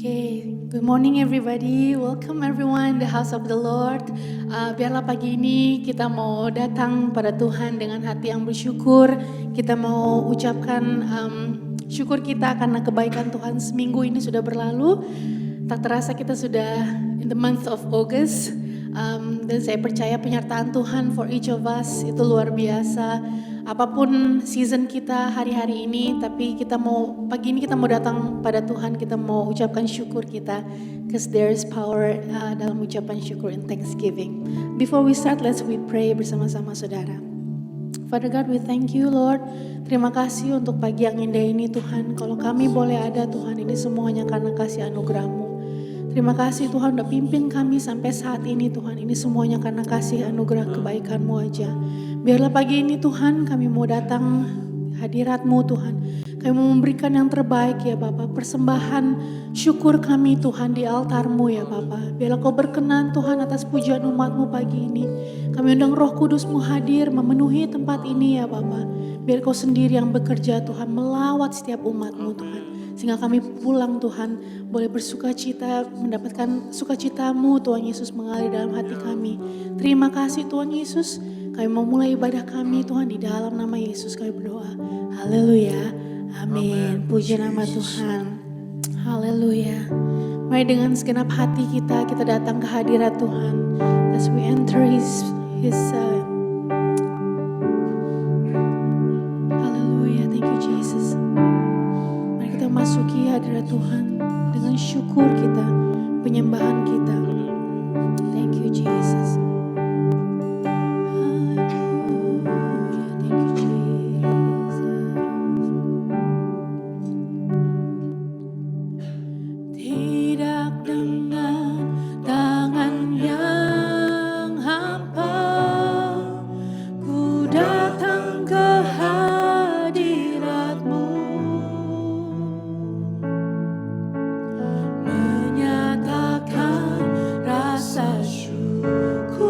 Okay, good morning everybody. Welcome everyone in the house of the Lord. Biarlah pagi ini kita mau datang pada Tuhan dengan hati yang bersyukur. Kita mau ucapkan syukur kita karena kebaikan Tuhan seminggu ini sudah berlalu. Tak terasa kita sudah in the month of August. Dan saya percaya penyertaan Tuhan for each of us itu luar biasa. Apapun season kita hari-hari ini, tapi pagi ini kita mau datang pada Tuhan, kita mau ucapkan syukur kita, because there is power dalam ucapan syukur and thanksgiving. Before we start, let's pray bersama-sama saudara. Father God, we thank you Lord. Terima kasih untuk pagi yang indah ini Tuhan. Kalau kami boleh ada Tuhan, ini semuanya karena kasih anugerah-Mu. Terima kasih Tuhan udah pimpin kami sampai saat ini Tuhan. Ini semuanya karena kasih anugerah kebaikan-Mu aja. Biarlah pagi ini Tuhan kami mau datang hadirat-Mu Tuhan. Kami mau memberikan yang terbaik ya Bapa. Persembahan syukur kami Tuhan di altar-Mu ya Bapa. Biarlah Kau berkenan Tuhan atas pujian umat-Mu pagi ini. Kami undang Roh Kudus-Mu hadir memenuhi tempat ini ya Bapa. Biar Kau sendiri yang bekerja Tuhan melawat setiap umat-Mu Tuhan. Sehingga kami pulang Tuhan boleh bersukacita, mendapatkan sukacita-Mu Tuhan Yesus mengalir dalam hati kami. Terima kasih Tuhan Yesus. Kami mau mulai ibadah kami Tuhan di dalam nama Yesus kami berdoa. Haleluya. Amin. Puji nama Tuhan. Haleluya. Mari dengan segenap hati kita datang ke hadirat Tuhan. As we enter His Haleluya. Thank you Jesus. Mari kita masuki hadirat Tuhan dengan syukur kita, penyembahan kita. Thank you Jesus. Menyatakan rasa syukur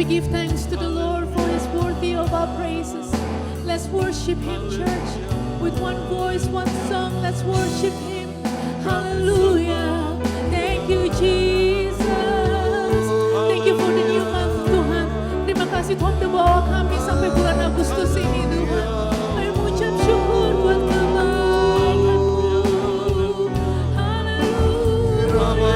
we give thanks to the Lord for His worthy of our praises. Let's worship Him, church, with one voice, one song. Let's worship Him. Hallelujah. Thank you, Jesus. Thank you for the new month, Tuhan. Terima kasih Tuhan udah bawa kami sampai bulan Agustus ini, Tuhan. Ayo mengucap syukur buat kebaikan-Mu. Haleluya.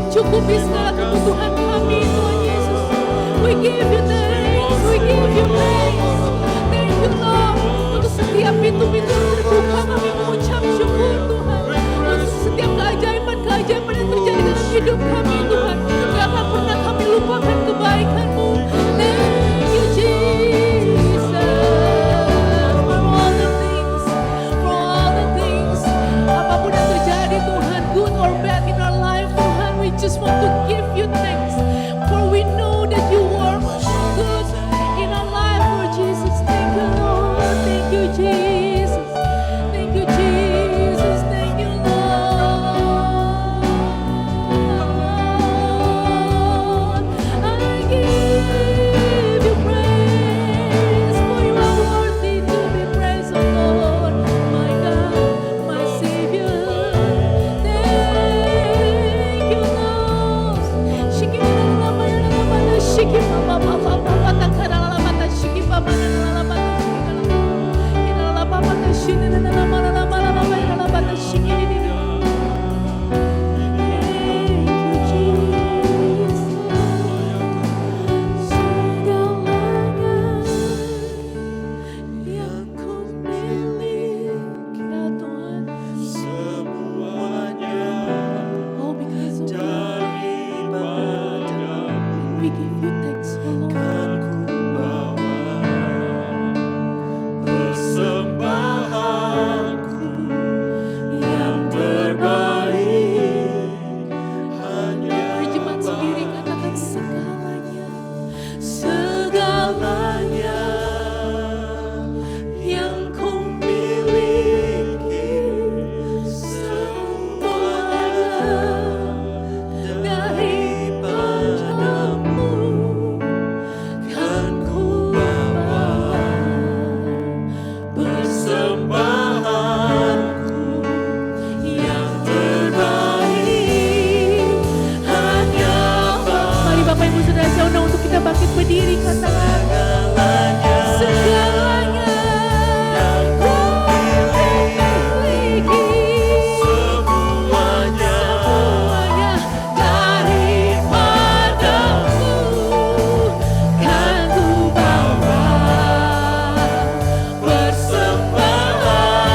Cukupi segala kebutuhan kami, Tuhan Yesus. We give you thanks, we give you praise. Thank you, Lord. Untuk setiap pintu-pintu yang terbuka, kami mengucap syukur, Tuhan. Untuk setiap keajaiban-keajaiban yang terjadi dalam hidup kami, Tuhan. Gak akan pernah kami lupakan kebaikan-Mu. Thank you, Jesus. For all the things, apapun yang terjadi, Tuhan, good or bad in our life, Tuhan, we just want to give you thanks, for we know that you work good in our life, Lord Jesus. Thank you, Lord. Thank you, Jesus. Thank you, Jesus. Thank you, Lord. I give you praise, for you are worthy to be praised, oh Lord, my God, my Savior. Thank you, Lord. Shiki mama mama mama shiki mama mama mama takara la mata shiki mama la mata shiki la mata shiki la mama la mama la mata shiki ni. Thank you, Jesus. Segalanya yang ku miliki, ya Tuhan. Oh, because of you, we give you thanks, oh Lord. Terjemahan sendiri katakan segalanya, segalanya yang ku miliki, semuanya daripadamu kan ku bawa. Persembahanku yang terbaik hanyalah. Mari Bapak Ibu Saudara, saya undang untuk kita bangkit berdiri, katakan segalanya yang ku miliki, semuanya daripadamu kan ku bawa. Persembahan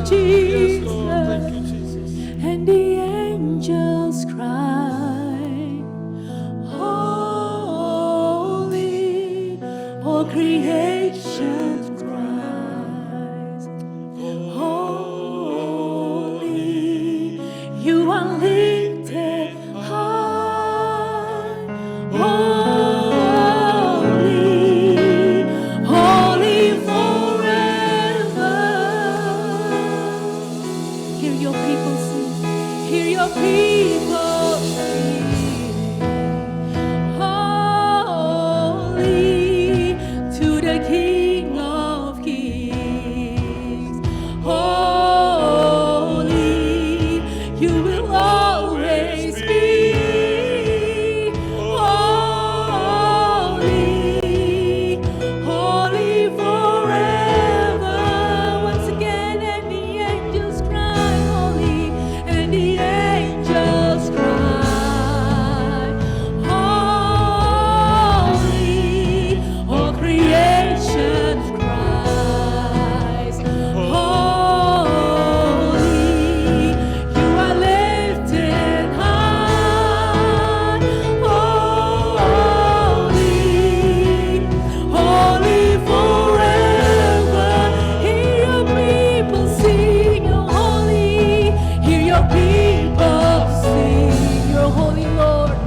Jesus. Lord. Thank you, Jesus. And the angels cry, holy, all creation cries, holy, you are lifted high, holy, holy forever. Hear your people sing. Hear your people sing. Holy to the King of Kings. Holy, you will always be. Holy, holy forever. Once again, and the angels cry, holy, and the angels cry, holy, all creation cries, holy, you are lifted high, holy, holy forever. Hear your people sing, you're holy. Hear your people sing, you're holy, Lord.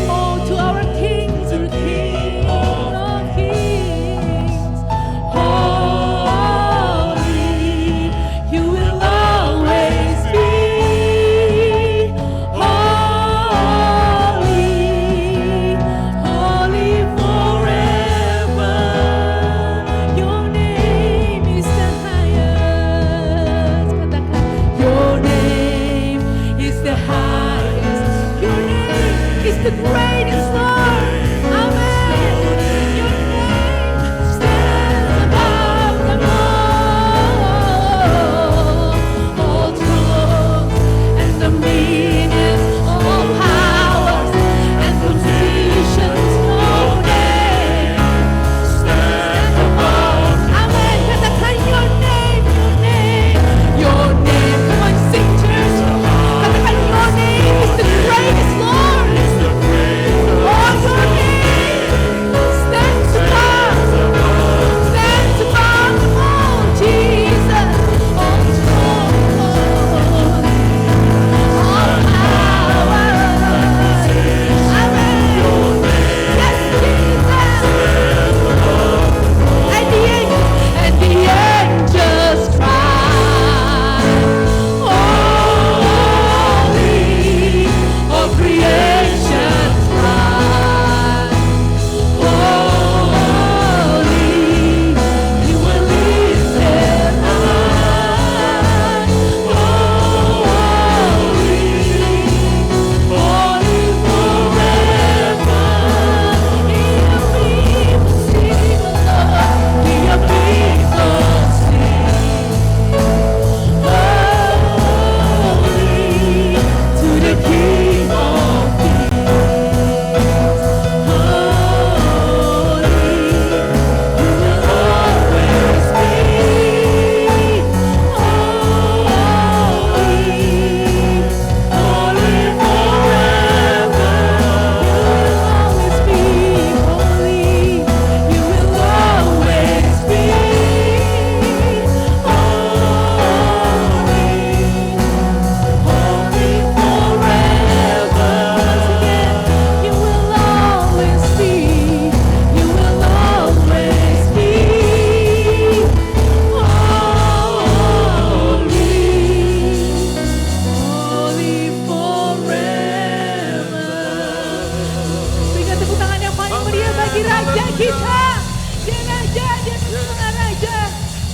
Oh, to our King, to the King of Kings. Holy, you will always be. Holy, holy forever. Your name is the highest. Katakan, your name is the highest. Your name is the greatest, Lord. Amen. Your name stands above them all thrones and dominions, all powers and positions. Your name stands above. Amen. Katakan your name, your name, your name. Come on, sing, church. Katakan your name is the greatest, Lord. Oh, your name stands above them all, Jesus. All throne, all power. Amen. Yes, Jesus. And the angels cry, holy, all creation cry, holy, you were lifted high, holy, holy forever. Hear your people sing, Lord. Hear your people sing. Holy to the King of Kings. Holy, you will always be. Holy, holy forever. You will always be holy. You will always be holy. Holy, holy forever. You will always be. Holy, holy forever. Berikan tepuk tangan yang paling meriah bagi Raja kita. Dia Raja, dia keturunan Raja.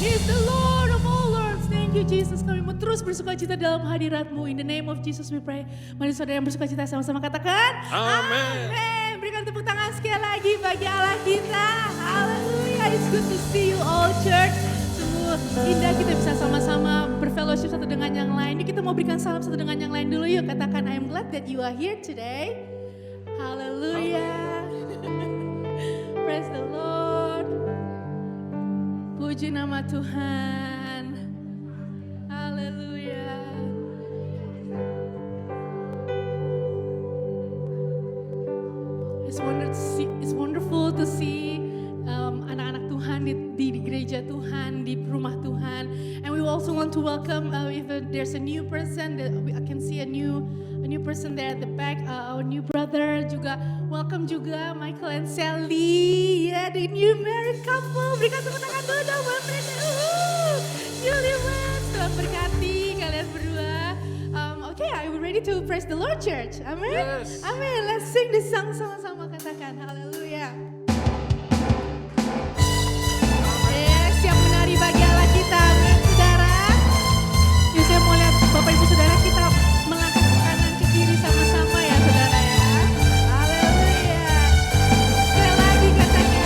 He's the Lord of all lords. Thank you Jesus. Kami mau terus bersuka cita dalam hadirat-Mu. In the name of Jesus we pray. Mari saudara yang bersuka cita sama-sama katakan. Amen. Amen. Berikan tepuk tangan sekali lagi bagi Allah kita. Hallelujah. It's good to see you all church. Sungguh indah kita bisa sama-sama berfellowship satu dengan yang lain. Yuk kita mau berikan salam satu dengan yang lain dulu yuk. Katakan I am glad that you are here today. Hallelujah. Praise the Lord. Puji nama Tuhan. Haleluya. It's wonderful to see anak-anak Tuhan di gereja Tuhan, di rumah Tuhan. And we also want to welcome if there's a new person that I can see a new person there at the back, our new brother juga. Welcome juga Michael and Sally, yeah, the new married couple. Berikan tepuk tangan dulu dong buat mereka. Newlyweds, Tuhan berkati kalian berdua. Okay, are we ready to praise the Lord, church? Amen. Yes. Amen. Let's sing this song sama-sama, katakan haleluya. Yes, siap menari bagi Allah kita, amin saudara. Yuk saya mau lihat Bapak Ibu Saudara kita melangkah ke kanan ke kiri sama-sama ya saudara ya. Haleluya. Sekali lagi katakan.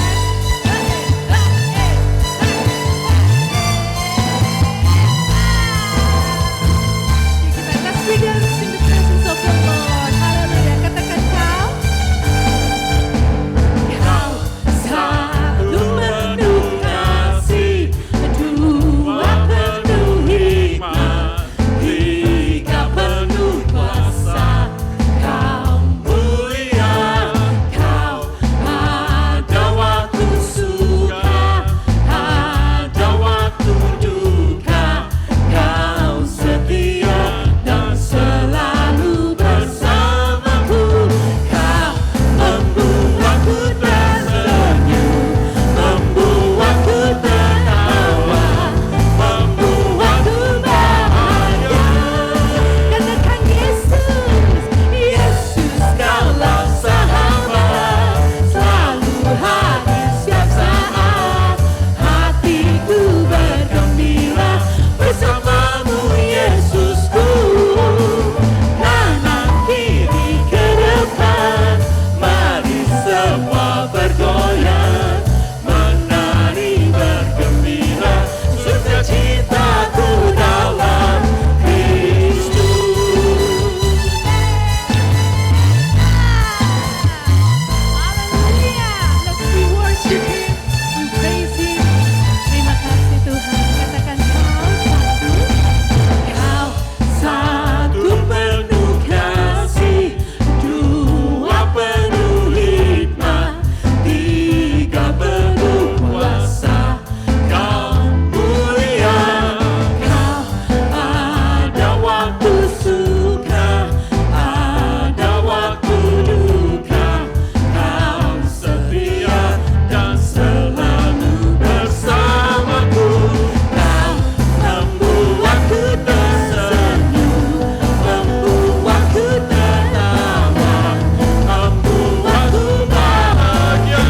Let's be dance in the presence of the Lord. Haleluya. Katakan kau. Kau selalu penuh kasih, dua penuh hikmat, tiga penuh kuasa. Kau mulia, kau ada waktu suka, ada waktu duka. Kau setia dan selalu bersamaku. Kau membuatku tersenyum, membuatku tertawa, membuatku bahagia. Katakan Yesus, Yesus kaulah sahabat, selalu hadir setiap saat. Hatiku bergembira bersamamu Yesusku. Kanan kiri ke depan, mari semua bergoyang, menari bergembira, sukacitaku dalam Kristus. Haleluya, let's we worship Him, we praise Him. Terima kasih Tuhan, katakan kau satu penuh kasih, dua penuh hikmat, tiga penuh kuasa. Kau mulia, kau ada waktu suka, ada waktu duka. Kau setia dan selalu bersamaku. Kau membuatku tersenyum, membuatku tertawa, membuatku bahagia.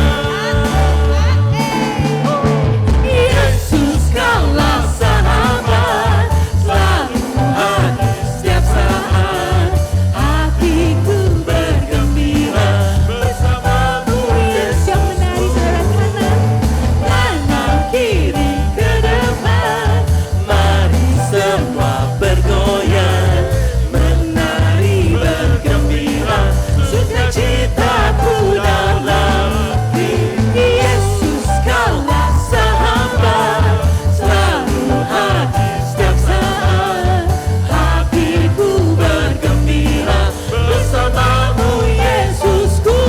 Yesus kaulah sahabat, selalu hadir setiap saat. Hatiku bergembira bersamamu Yesus. Yang menari saudara kanan kiri ke depan, mari semua bergoyang, menari bergembira, sukacitaku dalam Yesus kaulah sahabat, selalu hadir setiap saat. Hatiku bergembira bersamamu Yesusku.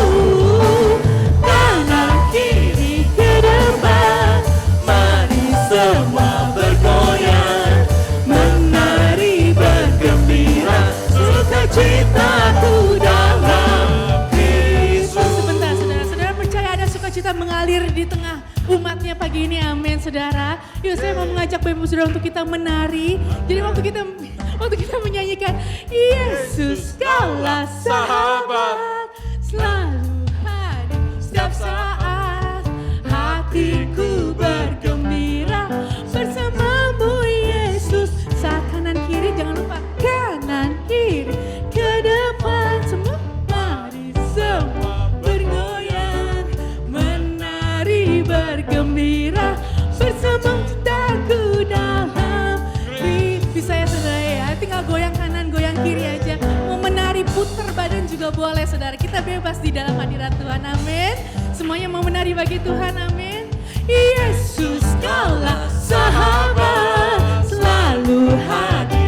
Kanan kiri ke depan, mari semua bergoyang, menari bergembira, sukacitaku dalam Kristus. Sebentar saudara percaya ada sukacita mengalir di tengah umatnya pagi ini, amin saudara. Yuk saya mau mengajak Bapak Ibu Saudara untuk kita menari. Jadi waktu kita menyanyikan Yesus kaulah sahabat, selalu hadir setiap saat. Hatiku bergembira bersamamu Yesus. Saat kanan kiri jangan lupa kanan kiri ke depan, semua mari semua bergoyang, menari bergembira bersama cintaku dalam bisa ya saudara ya, tinggal goyang kanan goyang kiri aja. Mau menari putar badan juga boleh saudara, kita bebas di dalam hadirat Tuhan, amin. Semuanya mau menari bagi Tuhan, amin. Yesus kaulah sahabat, selalu hadir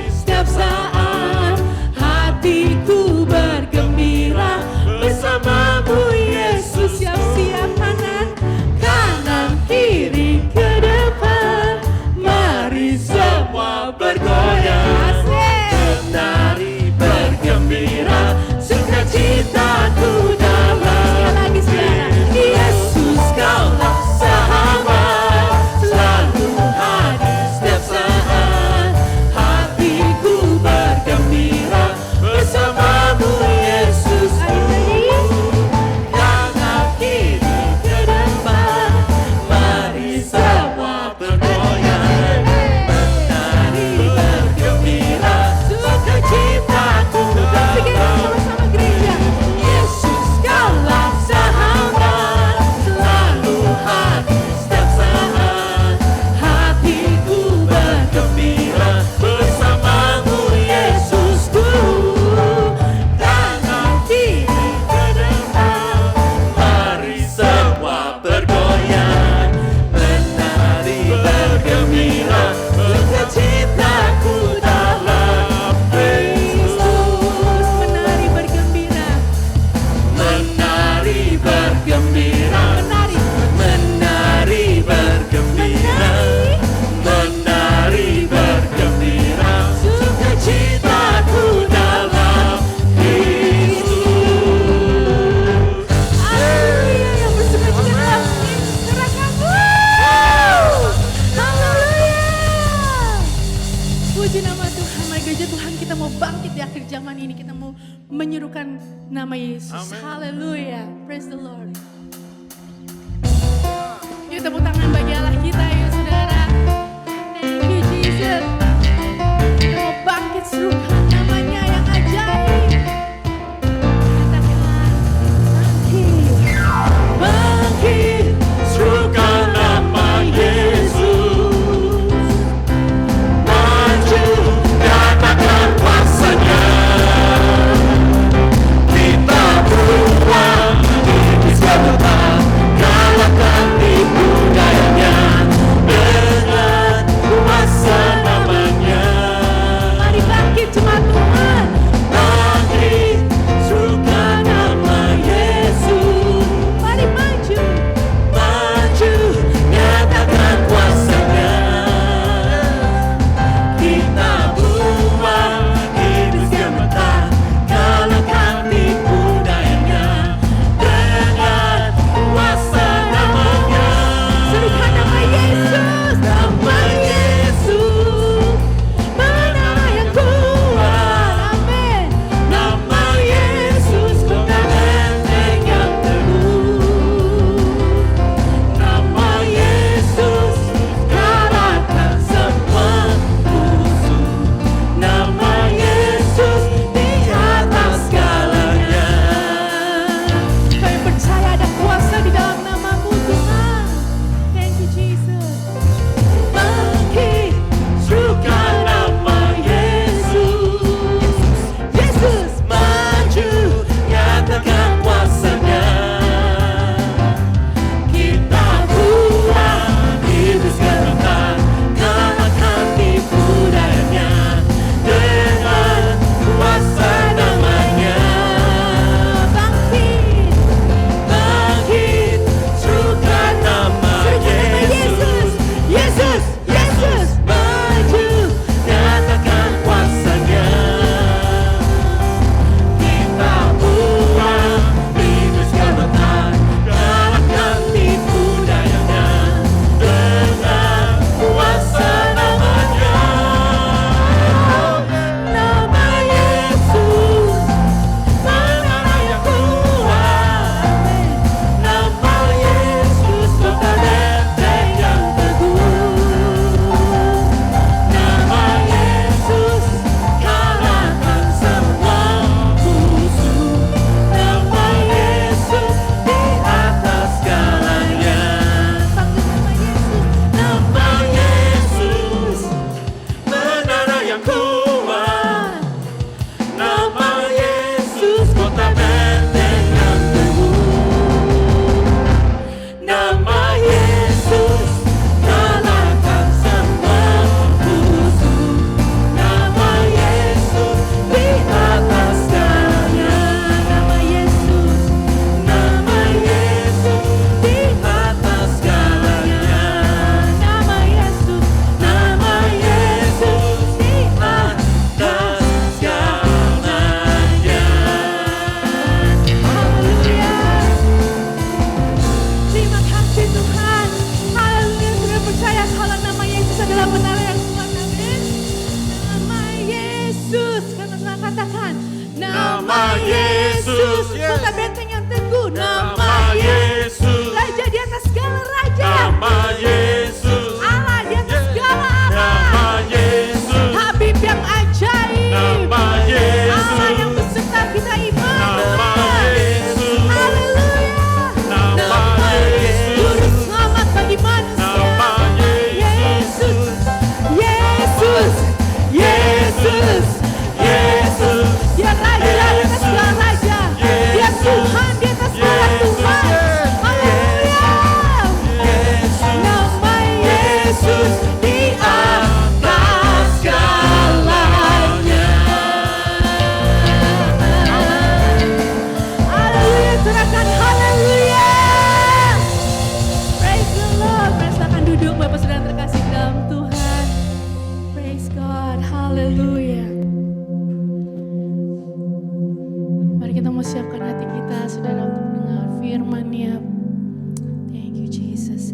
Puji nama Tuhan, mari gereja Tuhan, kita mau bangkit di akhir zaman ini. Kita mau menyerukan nama Yesus. Amen. Haleluya, praise the Lord. Yuk tepuk tangan bagi Allah kita yuk saudara. Thank you Jesus. Kita mau bangkit serukan namanya yang ajaib. Katakan bangkit, bangkit, Serukan nama Yesus, maju nyatakan kuasanya. Kita berubah, iblis gemetar, kalahkan tipu dayanya dengan kuasa namanya. mari bangkit jemaat Tuhan. Bangkit, serukan nama Yesus, Mari maju. maju nyatakan kuasanya. Kita buang iblis gemetar, kalahkan tipu dayanya dengan kuasa namanya. Serukan nama Yesus, Nama Yesus, menara yang kuat. Amin. nama Yesus, kota benteng yang teguh. Nama Yesus, kalahkan semua musuh. Nama Yesus, di atas segalanya. Kami percaya ada kuasa di dalam namamu Tuhan. Thank you Jesus. Bangkit, Serukan nama Yesus, Yesus. maju nyatakan kuasanya. Kita buang iblis gemetar, kalahkan tipu dayanya dengan kuasa namanya. Bangkit, Bangkit, serukan nama Yesus, Yesus, Yesus. maju nyatakan kuasanya. Kita buang iblis gemetar, kalahkan tipu dayanya dengan kuasa namanya. Nama Yesus, menara yang kuat. Nama Yesus, kota benteng yang teguh. Nama Yesus, kalahkan semua musuh. Nama Yesus, di atas segalanya. Nama Yesus, menara yang kuat. Nama Yesus, kota benteng yang teguh. Nama Yesus, kalahkan semua musuh. Nama Yesus, di atas segalanya. Nama Yesus, nama Yesus, di atas segalanya. Nama Yesus, Nama Yesus, di atas segalanya. haleluya. Terima kasih Tuhan. Haleluya, sudah percaya kalau nama Yesus adalah menara yang kuat. Amin. Nama Yesus, karena Tuhan katakan. Nama Yesus, yes. kota benteng yang teguh. Nama Yesus, Raja di atas segala raja. nama Yesus, Allah di atas segala nama Allah. Yesus, Habib yang ajaib. nama Allah yang Yesus, beserta kita iman. nama Tuhan. Yesus, Haleluya. nama Yesus, Juru selamat bagi manusia. nama Yesus, Yesus, Yesus, Yesus, Dia Raja di atas segala raja. Dia Tuhan di atas segala Tuhan. Haleluya. Nama Yesus, di atas segalanya. Haleluya, serahkan haleluya. Praise the Lord. Silakan duduk Bapak Saudara terkasih dalam Tuhan. Praise God. Haleluya. Mari kita mau siapkan hati kita Saudara untuk mendengar firman-Nya. Thank you Jesus.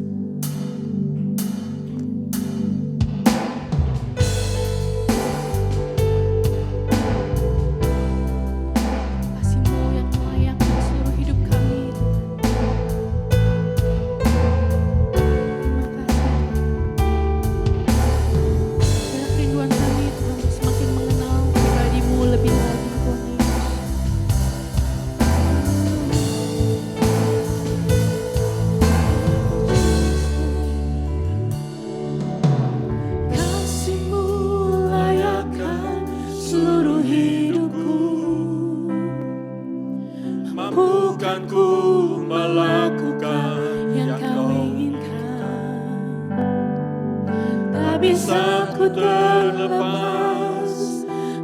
aku terlepas,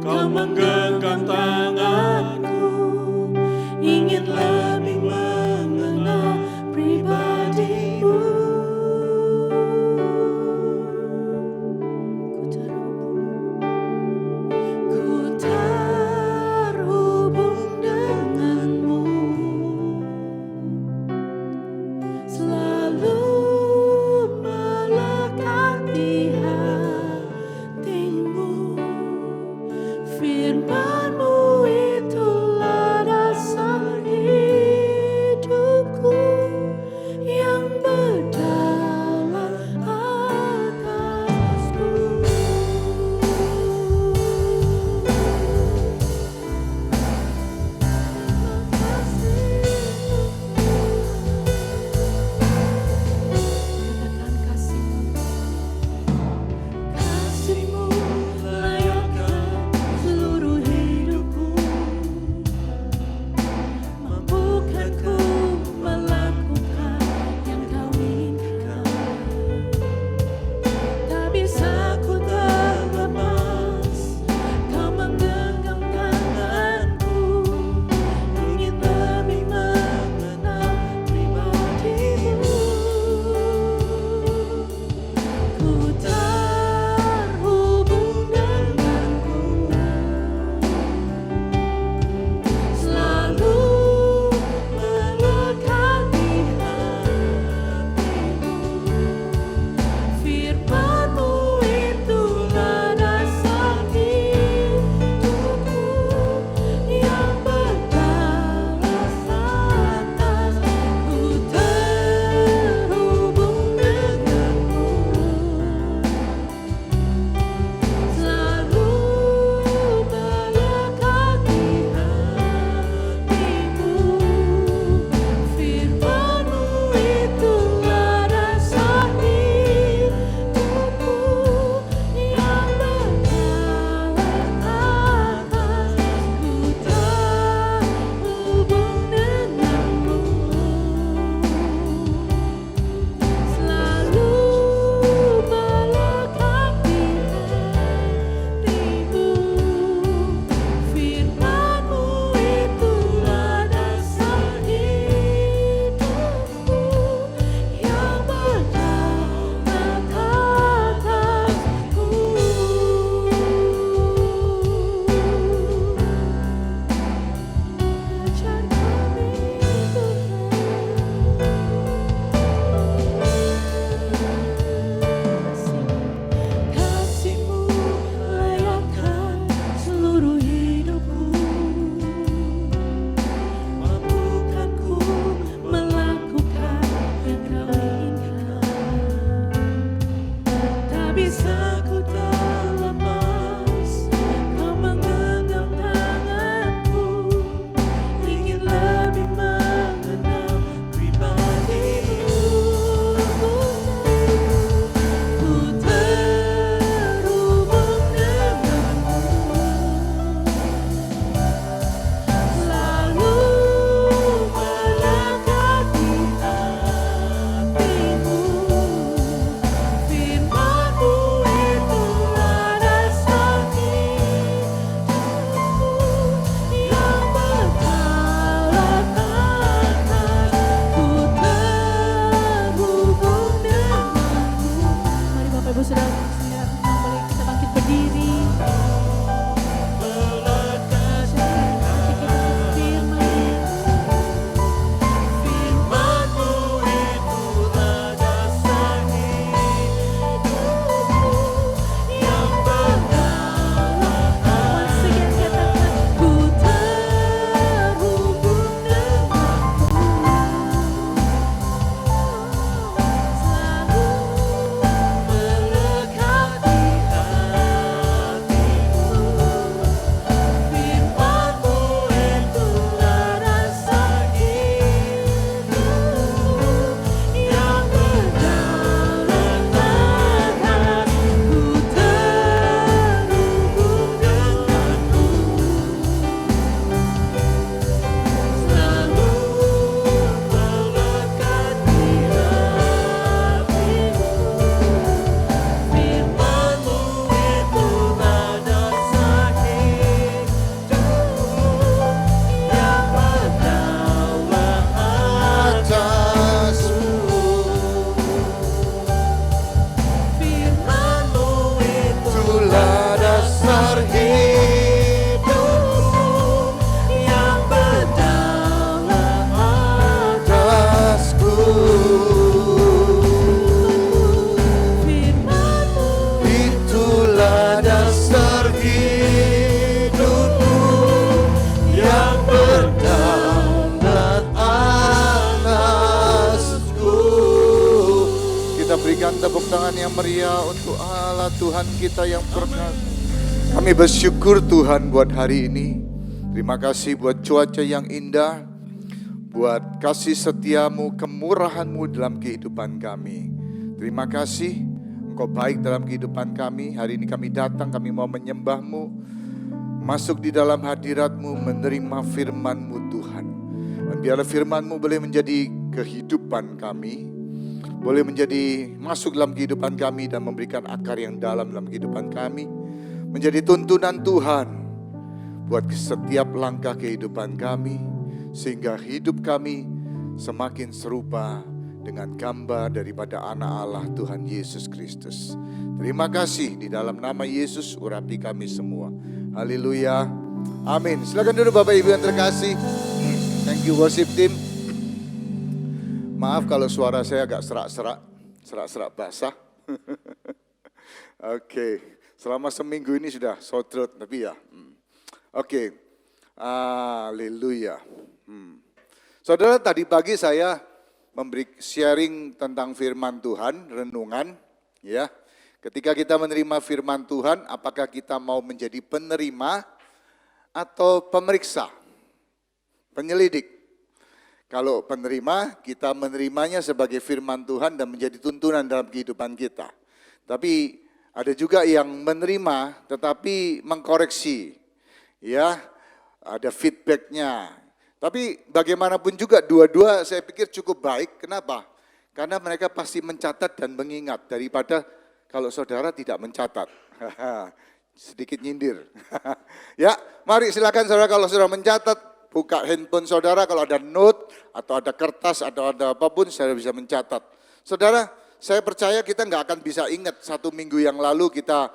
Kau menggenggam tanganku, ingin lebih mengenal pribadi-Mu. Ku terhubung denganmu, selalu melekat di hatimu. Firman-Mu itulah dasar hidup. tepuk tangan yang meriah untuk Allah Tuhan kita yang perkasa. Kami bersyukur Tuhan buat hari ini. Terima kasih buat cuaca yang indah, buat kasih setiamu, kemurahanmu dalam kehidupan kami. Terima kasih, Engkau baik dalam kehidupan kami. Hari ini kami datang, kami mau menyembahmu, masuk di dalam hadiratmu, menerima firman-Mu Tuhan. Dan biarlah firman-Mu boleh menjadi kehidupan kami, boleh menjadi masuk dalam kehidupan kami dan memberikan akar yang dalam kehidupan kami. Menjadi tuntunan Tuhan buat setiap langkah kehidupan kami, sehingga hidup kami semakin serupa dengan gambar daripada anak Allah Tuhan Yesus Kristus. Terima kasih, di dalam nama Yesus urapi kami semua. Haleluya, amin. Silakan duduk Bapak Ibu yang terkasih. Thank you worship team. Maaf kalau suara saya agak serak-serak basah. Oke. Selama seminggu ini sudah sore throat, tapi ya. Oke. Haleluya. Saudara, tadi pagi saya memberi sharing tentang firman Tuhan, renungan. Ya. Ketika kita menerima firman Tuhan, apakah kita mau menjadi penerima atau pemeriksa? Penyelidik. Kalau penerima, kita menerimanya sebagai firman Tuhan dan menjadi tuntunan dalam kehidupan kita. Tapi ada juga yang menerima tetapi mengkoreksi, ya, ada feedbacknya. Tapi bagaimanapun juga dua-dua saya pikir cukup baik. Kenapa? Karena mereka pasti mencatat dan mengingat daripada kalau saudara tidak mencatat. Sedikit nyindir. Ya, mari silakan saudara kalau saudara mencatat, buka handphone saudara kalau ada note atau ada kertas atau ada apapun saudara bisa mencatat. Saudara, saya percaya kita nggak akan bisa ingat 1 minggu yang lalu kita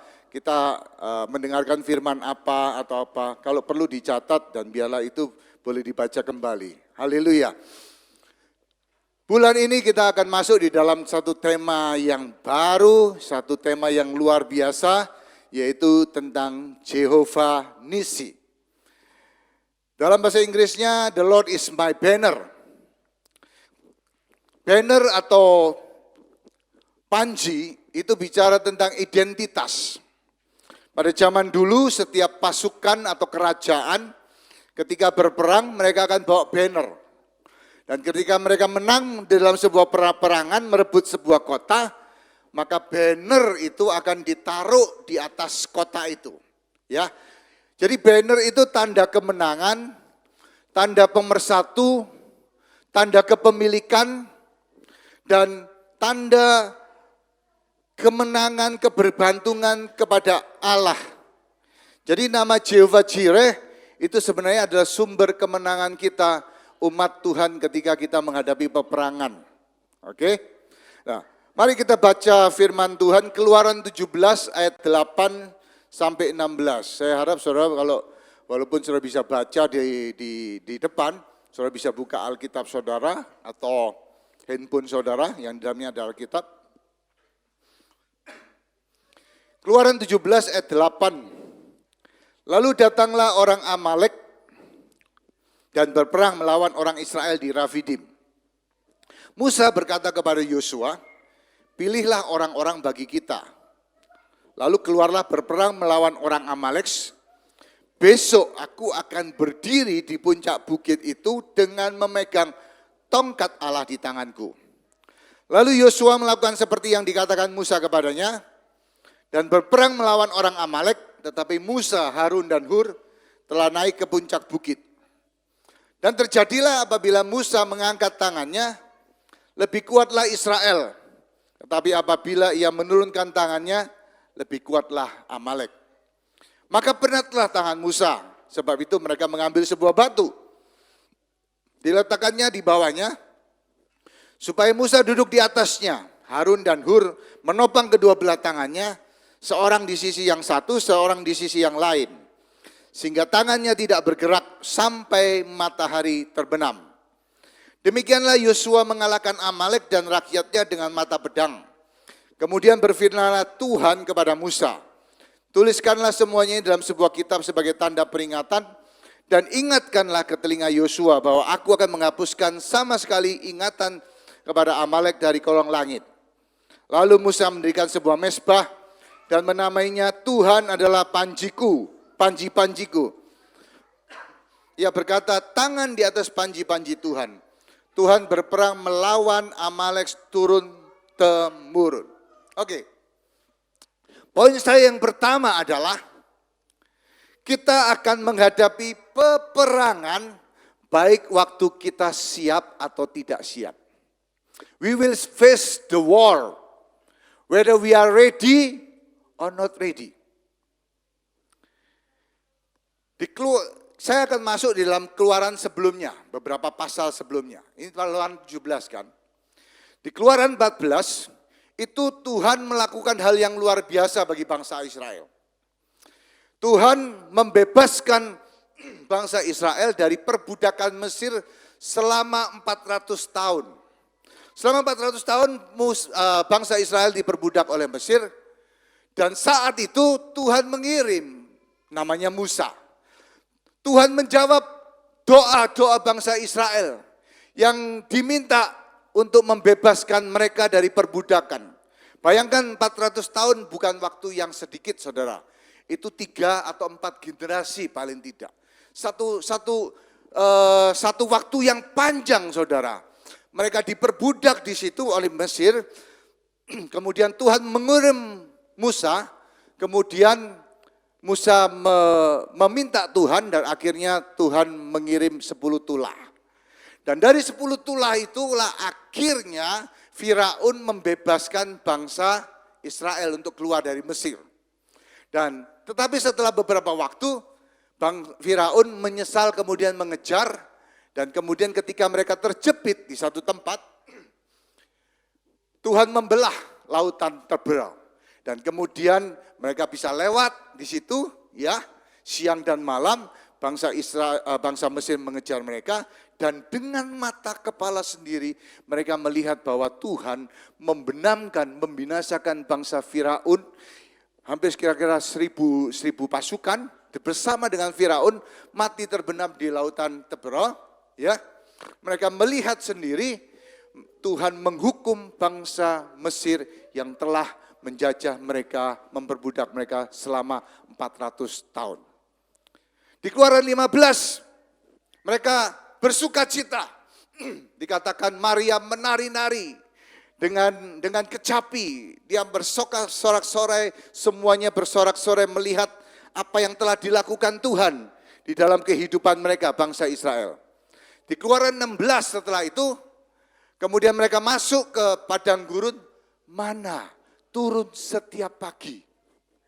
mendengarkan firman apa atau apa. Kalau perlu dicatat dan biarlah itu boleh dibaca kembali. Haleluya. Bulan ini kita akan masuk di dalam satu tema yang baru, satu tema yang luar biasa, yaitu tentang Jehovah Nisi. Dalam bahasa Inggrisnya, the Lord is my banner. Banner atau panji itu bicara tentang identitas. Pada zaman dulu setiap pasukan atau kerajaan ketika berperang mereka akan bawa banner. Dan ketika mereka menang dalam sebuah peperangan merebut sebuah kota, maka banner itu akan ditaruh di atas kota itu. Ya. Jadi banner itu tanda kemenangan, tanda pemersatu, tanda kepemilikan, dan tanda kemenangan, kebergantungan kepada Allah. Jadi nama Jehovah Jireh itu sebenarnya adalah sumber kemenangan kita umat Tuhan ketika kita menghadapi peperangan. Oke? Nah, mari kita baca firman Tuhan Keluaran 17 ayat 8 sampai 16. Saya harap saudara kalau walaupun saudara bisa baca di depan, saudara bisa buka Alkitab saudara atau handphone saudara yang di dalamnya ada Alkitab. Keluaran 17 ayat 8. Lalu datanglah orang Amalek dan berperang melawan orang Israel di Rafidim. Musa berkata kepada Yosua, pilihlah orang-orang bagi kita. Lalu keluarlah berperang melawan orang Amalek. Besok aku akan berdiri di puncak bukit itu dengan memegang tongkat Allah di tanganku. Lalu Yosua melakukan seperti yang dikatakan Musa kepadanya, dan berperang melawan orang Amalek, tetapi Musa, Harun, dan Hur telah naik ke puncak bukit. Dan terjadilah apabila Musa mengangkat tangannya, lebih kuatlah Israel. Tetapi apabila ia menurunkan tangannya, lebih kuatlah Amalek. Maka penatlah tangan Musa, sebab itu mereka mengambil sebuah batu. Diletakkannya di bawahnya, supaya Musa duduk di atasnya. Harun dan Hur menopang kedua belah tangannya, seorang di sisi yang satu, seorang di sisi yang lain. Sehingga tangannya tidak bergerak sampai matahari terbenam. Demikianlah Yosua mengalahkan Amalek dan rakyatnya dengan mata pedang. Kemudian berfirmanlah Tuhan kepada Musa, tuliskanlah semuanya dalam sebuah kitab sebagai tanda peringatan, dan ingatkanlah ke telinga Yosua bahwa aku akan menghapuskan sama sekali ingatan kepada Amalek dari kolong langit. Lalu Musa mendirikan sebuah mezbah dan menamainya Tuhan adalah panjiku, panji-panjiku. Ia berkata, tangan di atas panji-panji Tuhan. Tuhan berperang melawan Amalek turun-temurun. Oke. Poin saya yang pertama adalah kita akan menghadapi peperangan baik waktu kita siap atau tidak siap. We will face the war, whether we are ready or not ready. Saya akan masuk di dalam Keluaran sebelumnya, beberapa pasal sebelumnya. Ini Keluaran 17 kan. Di Keluaran 14, itu Tuhan melakukan hal yang luar biasa bagi bangsa Israel. Tuhan membebaskan bangsa Israel dari perbudakan Mesir selama 400 tahun. Selama 400 tahun bangsa Israel diperbudak oleh Mesir. Dan saat itu Tuhan mengirim, namanya Musa. Tuhan menjawab doa-doa bangsa Israel yang diminta untuk membebaskan mereka dari perbudakan. Bayangkan 400 tahun bukan waktu yang sedikit, saudara. Itu 3 atau 4 generasi paling tidak. Satu waktu yang panjang, saudara. Mereka diperbudak di situ oleh Mesir. Kemudian Tuhan mengirim Musa. Kemudian Musa meminta Tuhan dan akhirnya Tuhan mengirim 10 tulah. Dan dari 10 tulah itulah akhirnya Firaun membebaskan bangsa Israel untuk keluar dari Mesir. Tetapi setelah beberapa waktu, Firaun menyesal kemudian mengejar, dan kemudian ketika mereka terjepit di satu tempat, Tuhan membelah lautan terbelah. Dan kemudian mereka bisa lewat di situ, ya, siang dan malam bangsa Mesir mengejar mereka, dan dengan mata kepala sendiri mereka melihat bahwa Tuhan membinasakan bangsa Firaun. Hampir kira-kira 1000 pasukan bersama dengan Firaun mati terbenam di lautan Tebera, ya. Mereka melihat sendiri Tuhan menghukum bangsa Mesir yang telah menjajah mereka, memperbudak mereka selama 400 tahun. Di Keluaran 15 mereka bersuka cita. Dikatakan Maria menari-nari dengan kecapi, dia bersorak-sorai, semuanya bersorak-sorai melihat apa yang telah dilakukan Tuhan di dalam kehidupan mereka, bangsa Israel. Di Keluaran 16 setelah itu, kemudian mereka masuk ke padang gurun, mana turun setiap pagi.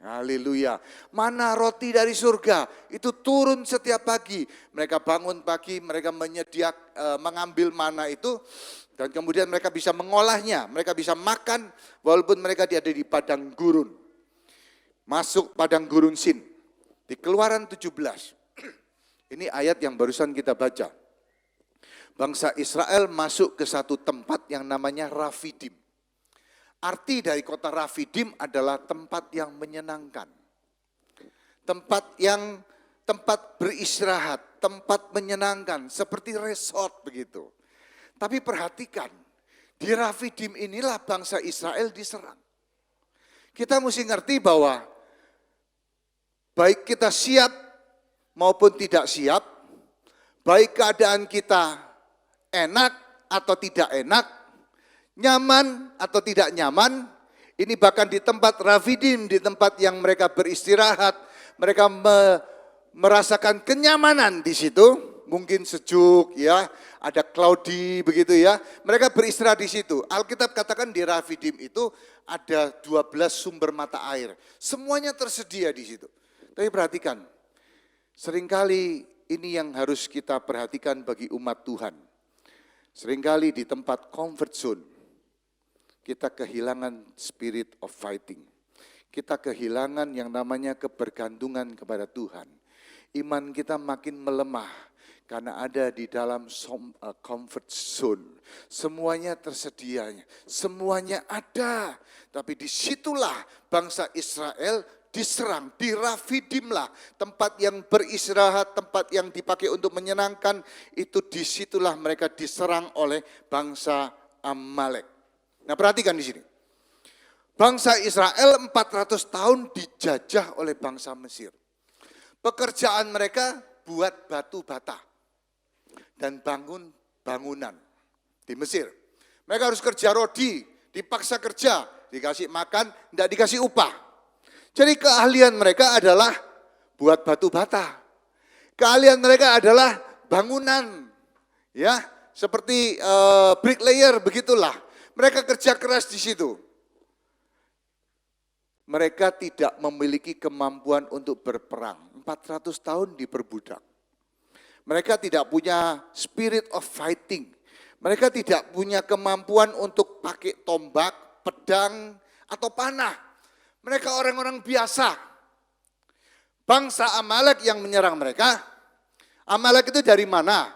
Haleluya. Mana roti dari surga, itu turun setiap pagi. Mereka bangun pagi, mereka mengambil mana itu, dan kemudian mereka bisa mengolahnya, mereka bisa makan walaupun mereka ada di padang gurun. Masuk padang gurun Sin. Di Keluaran 17, ini ayat yang barusan kita baca. Bangsa Israel masuk ke satu tempat yang namanya Rafidim. Arti dari kota Rafidim adalah tempat yang menyenangkan. Tempat beristirahat, tempat menyenangkan, seperti resort begitu. Tapi perhatikan, di Rafidim inilah bangsa Israel diserang. Kita mesti ngerti bahwa baik kita siap maupun tidak siap, baik keadaan kita enak atau tidak enak, nyaman atau tidak nyaman, ini bahkan di tempat Rafidim, di tempat yang mereka beristirahat, mereka merasakan kenyamanan di situ, mungkin sejuk ya, ada cloudy begitu ya, mereka beristirahat di situ. Alkitab katakan di Rafidim itu ada 12 sumber mata air, semuanya tersedia di situ. Tapi perhatikan, seringkali ini yang harus kita perhatikan bagi umat Tuhan. Seringkali di tempat comfort zone, kita kehilangan spirit of fighting. Kita kehilangan yang namanya kebergantungan kepada Tuhan. Iman kita makin melemah karena ada di dalam comfort zone. Semuanya tersedia, semuanya ada. Tapi disitulah bangsa Israel diserang, di Rafidim lah, tempat yang beristirahat, tempat yang dipakai untuk menyenangkan, itu disitulah mereka diserang oleh bangsa Amalek. Nah perhatikan di sini. Bangsa Israel 400 tahun dijajah oleh bangsa Mesir. Pekerjaan mereka buat batu bata dan bangun bangunan di Mesir. Mereka harus kerja rodi, dipaksa kerja, dikasih makan, tidak dikasih upah. Jadi keahlian mereka adalah buat batu bata. Keahlian mereka adalah bangunan, ya seperti bricklayer begitulah. Mereka kerja keras di situ. Mereka tidak memiliki kemampuan untuk berperang. 400 tahun diperbudak. Mereka tidak punya spirit of fighting. Mereka tidak punya kemampuan untuk pakai tombak, pedang, atau panah. Mereka orang-orang biasa. Bangsa Amalek yang menyerang mereka. Amalek itu dari mana?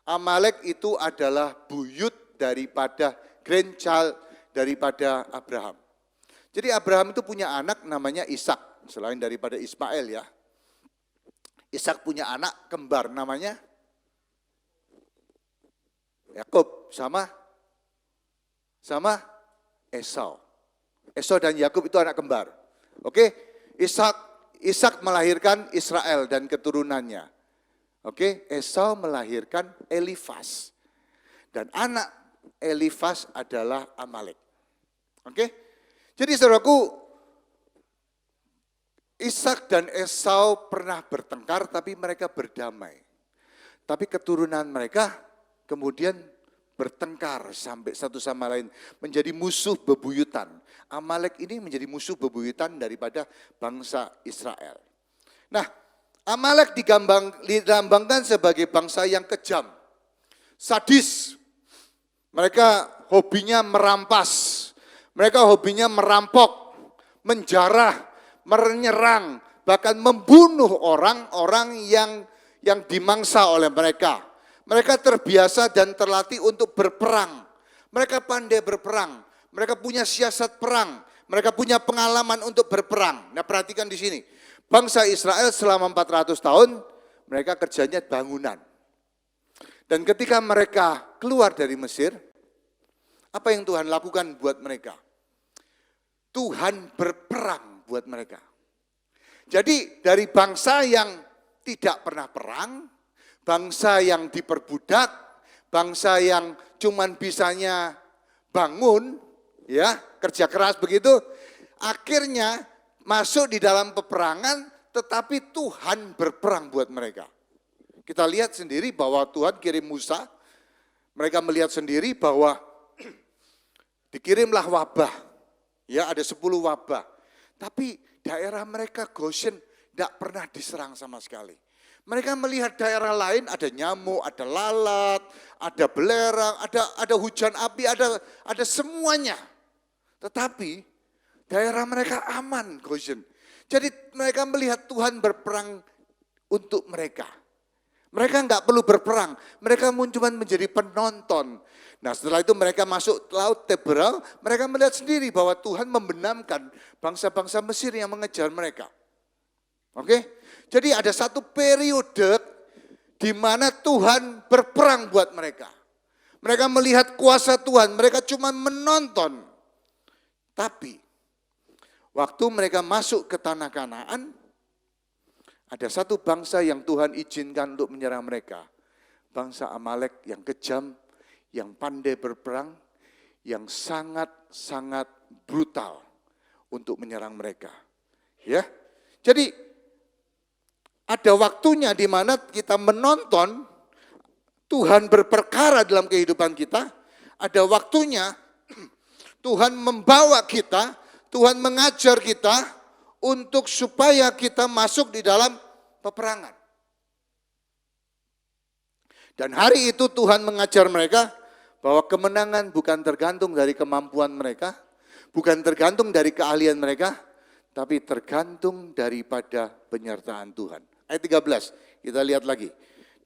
Amalek itu adalah buyut daripada grandchild daripada Abraham. Jadi Abraham itu punya anak namanya Ishak, selain daripada Ismail ya. Ishak punya anak kembar namanya Yakub sama Esau. Esau dan Yakub itu anak kembar. Oke, Ishak melahirkan Israel dan keturunannya. Oke, Esau melahirkan Elifas. Dan anak Elifas adalah Amalek. Oke? Jadi saudaraku, Ishak dan Esau pernah bertengkar tapi mereka berdamai. Tapi keturunan mereka kemudian bertengkar sampai satu sama lain, menjadi musuh bebuyutan. Amalek ini menjadi musuh bebuyutan daripada bangsa Israel. Nah, Amalek dilambangkan sebagai bangsa yang kejam, sadis. Mereka hobinya merampas, mereka hobinya merampok, menjarah, menyerang, bahkan membunuh orang-orang yang dimangsa oleh mereka. Mereka terbiasa dan terlatih untuk berperang. Mereka pandai berperang, mereka punya siasat perang, mereka punya pengalaman untuk berperang. Nah, perhatikan di sini. Bangsa Israel selama 400 tahun, mereka kerjanya bangunan. Dan ketika mereka keluar dari Mesir, apa yang Tuhan lakukan buat mereka? Tuhan berperang buat mereka. Jadi dari bangsa yang tidak pernah perang, bangsa yang diperbudak, bangsa yang cuman bisanya bangun, ya kerja keras begitu, akhirnya masuk di dalam peperangan, tetapi Tuhan berperang buat mereka. Kita lihat sendiri bahwa Tuhan kirim Musa, mereka melihat sendiri bahwa dikirimlah wabah, ya ada 10 wabah. Tapi daerah mereka Goshen tidak pernah diserang sama sekali. Mereka melihat daerah lain ada nyamuk, ada lalat, ada belerang, ada hujan api, ada semuanya. Tetapi daerah mereka aman, Goshen. Jadi mereka melihat Tuhan berperang untuk mereka. Mereka enggak perlu berperang, mereka cuma menjadi penonton. Nah setelah itu mereka masuk Laut Teberau, mereka melihat sendiri bahwa Tuhan membenamkan bangsa-bangsa Mesir yang mengejar mereka. Oke? Jadi ada satu periode di mana Tuhan berperang buat mereka. Mereka melihat kuasa Tuhan, mereka cuma menonton. Tapi waktu mereka masuk ke tanah Kanaan, ada satu bangsa yang Tuhan izinkan untuk menyerang mereka. Bangsa Amalek yang kejam, yang pandai berperang, yang sangat-sangat brutal untuk menyerang mereka. Ya, jadi ada waktunya di mana kita menonton Tuhan berperkara dalam kehidupan kita. Ada waktunya Tuhan membawa kita, Tuhan mengajar kita untuk supaya kita masuk di dalam peperangan. Dan hari itu Tuhan mengajar mereka bahwa kemenangan bukan tergantung dari kemampuan mereka, bukan tergantung dari keahlian mereka, tapi tergantung daripada penyertaan Tuhan. Ayat 13, kita lihat lagi.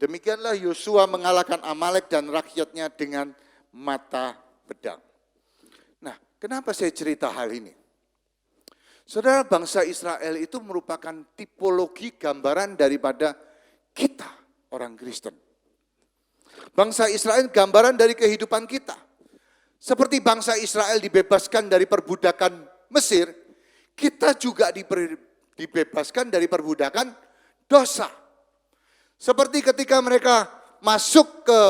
Demikianlah Yosua mengalahkan Amalek dan rakyatnya dengan mata pedang. Nah, kenapa saya cerita hal ini? Saudara, bangsa Israel itu merupakan tipologi gambaran daripada kita, orang Kristen. Bangsa Israel gambaran dari kehidupan kita. Seperti bangsa Israel dibebaskan dari perbudakan Mesir, kita juga dibebaskan dari perbudakan dosa. Seperti ketika mereka masuk ke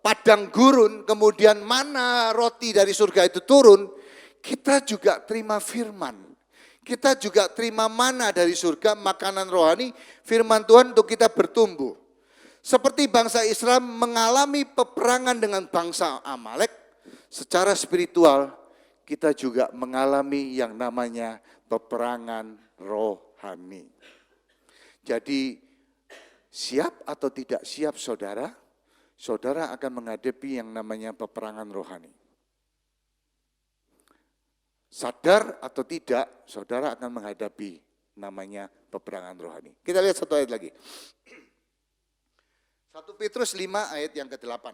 padang gurun, kemudian mana roti dari surga itu turun, kita juga terima firman. Kita juga terima mana dari surga, makanan rohani, firman Tuhan untuk kita bertumbuh. Seperti bangsa Israel mengalami peperangan dengan bangsa Amalek, secara spiritual kita juga mengalami yang namanya peperangan rohani. Jadi siap atau tidak siap saudara, saudara akan menghadapi yang namanya peperangan rohani. Sadar atau tidak, saudara akan menghadapi namanya peperangan rohani. Kita lihat satu ayat lagi. 1 Petrus 5 ayat yang ke-8.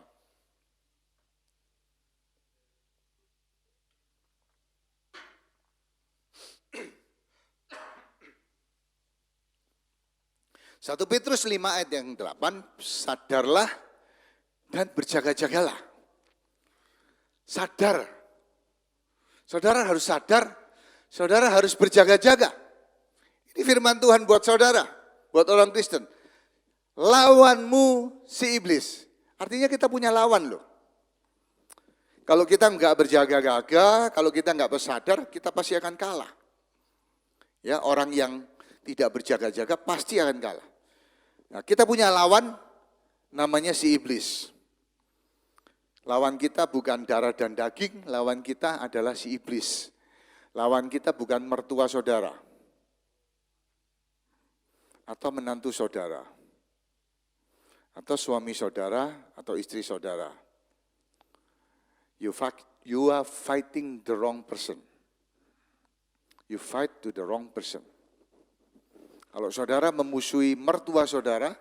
Satu Petrus 5 ayat yang 8, sadarlah dan berjaga-jagalah. Sadar. Saudara harus sadar, saudara harus berjaga-jaga. Ini firman Tuhan buat saudara, buat orang Kristen. Lawanmu si iblis. Artinya kita punya lawan loh. Kalau kita nggak berjaga-jaga, kalau kita nggak bersadar, kita pasti akan kalah. Ya, orang yang tidak berjaga-jaga pasti akan kalah. Nah, kita punya lawan namanya si iblis. Lawan kita bukan darah dan daging, lawan kita adalah si iblis. Lawan kita bukan mertua saudara atau menantu saudara atau suami saudara atau istri saudara. You are fighting the wrong person. You fight to the wrong person. Kalau saudara memusuhi mertua saudara,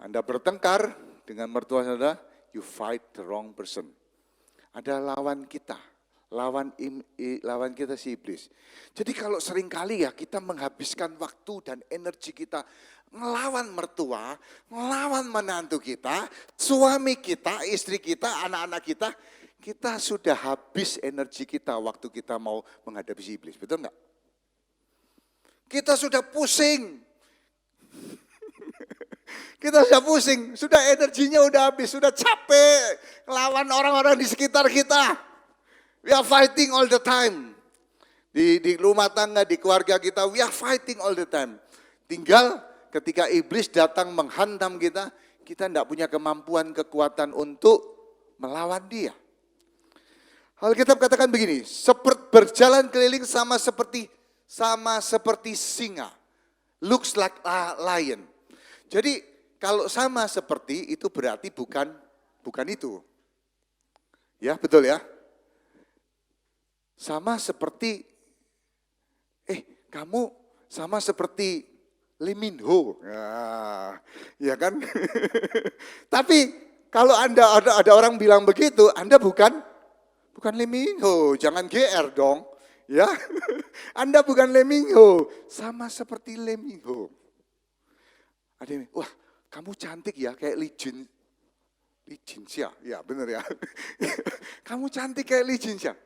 Anda bertengkar dengan mertua saudara, you fight the wrong person. Ada lawan kita, lawan kita si iblis. Jadi kalau seringkali ya kita menghabiskan waktu dan energi kita ngelawan mertua, ngelawan menantu kita, suami kita, istri kita, anak-anak kita sudah habis energi kita waktu kita mau menghadapi si iblis, betul enggak? Kita sudah pusing. Kita sudah pusing, sudah energinya udah habis, sudah capek lawan orang-orang di sekitar kita. We are fighting all the time. Di rumah tangga, di keluarga kita, we are fighting all the time. Tinggal ketika iblis datang menghantam kita, kita tidak punya kemampuan, kekuatan untuk melawan dia. Alkitab katakan begini, berjalan keliling sama seperti singa. Looks like a lion. Jadi kalau sama seperti itu berarti bukan itu. Ya, betul ya. Sama seperti kamu sama seperti Lee Min Ho. Ya kan? Tapi kalau ada orang bilang begitu, Anda bukan Lee Min Ho, jangan GR dong. Ya. Anda bukan Lee Min Ho, sama seperti Lee Min Ho. Ada yang, wah, kamu cantik ya kayak Lee Jin Xia. Ya, benar ya. Kamu cantik kayak Lee Jin Xia.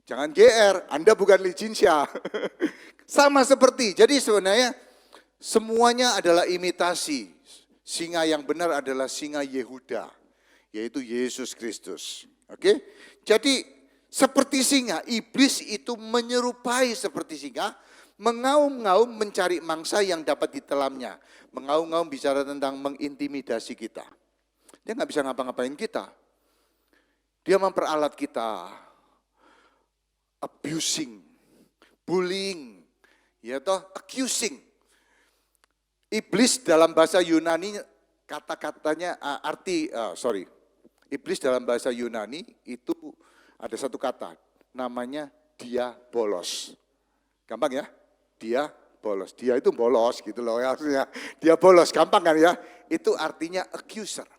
Jangan GR, Anda bukan Lee Jin Xia. Sama seperti, jadi sebenarnya semuanya adalah imitasi. Singa yang benar adalah singa Yehuda, yaitu Yesus Kristus. Oke? Jadi seperti singa, iblis itu menyerupai seperti singa, mengaum-ngaum mencari mangsa yang dapat ditelamnya. Mengaum-ngaum bicara tentang mengintimidasi kita. Dia nggak bisa ngapa-ngapain kita. Dia memperalat kita. Abusing, bullying, ya toh, accusing. Iblis dalam bahasa Yunani kata-katanya Iblis dalam bahasa Yunani itu ada satu kata, namanya diabolos. Gampang ya? Diabolos. Dia itu bolos gitu loh ya. Dia bolos, gampang kan ya? Itu artinya accuser.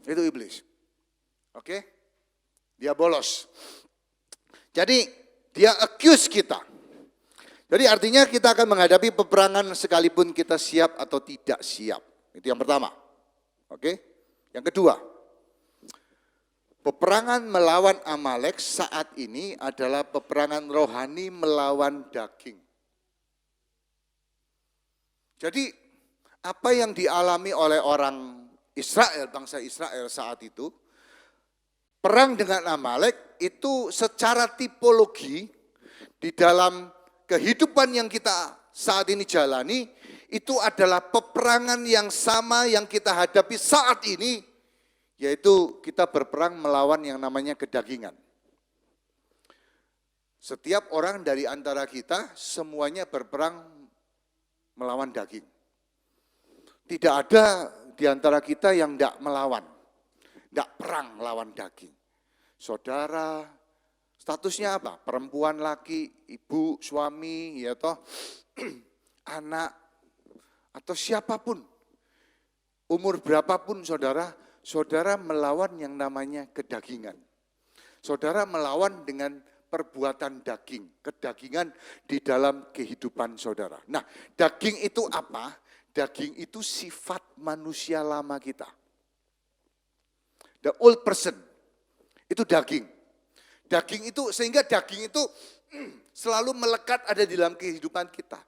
Itu iblis. Oke? Diabolos. Jadi dia accuse kita. Jadi artinya kita akan menghadapi peperangan sekalipun kita siap atau tidak siap. Itu yang pertama. Oke? Yang kedua, Peperangan melawan Amalek saat ini adalah peperangan rohani melawan daging. Jadi apa yang dialami oleh orang Israel, bangsa Israel saat itu, perang dengan Amalek itu secara tipologi di dalam kehidupan yang kita saat ini jalani, itu adalah peperangan yang sama yang kita hadapi saat ini, yaitu kita berperang melawan yang namanya kedagingan. Setiap orang dari antara kita semuanya berperang melawan daging. Tidak ada di antara kita yang tidak melawan, tidak perang melawan daging. Saudara, statusnya apa? Perempuan, laki, ibu, suami, ya toh, anak, atau siapapun. Umur berapapun saudara, saudara melawan yang namanya kedagingan. Saudara melawan dengan perbuatan daging, kedagingan di dalam kehidupan saudara. Nah, daging itu apa? Daging itu sifat manusia lama kita. The old person, itu daging. Daging itu, sehingga daging itu selalu melekat ada di dalam kehidupan kita.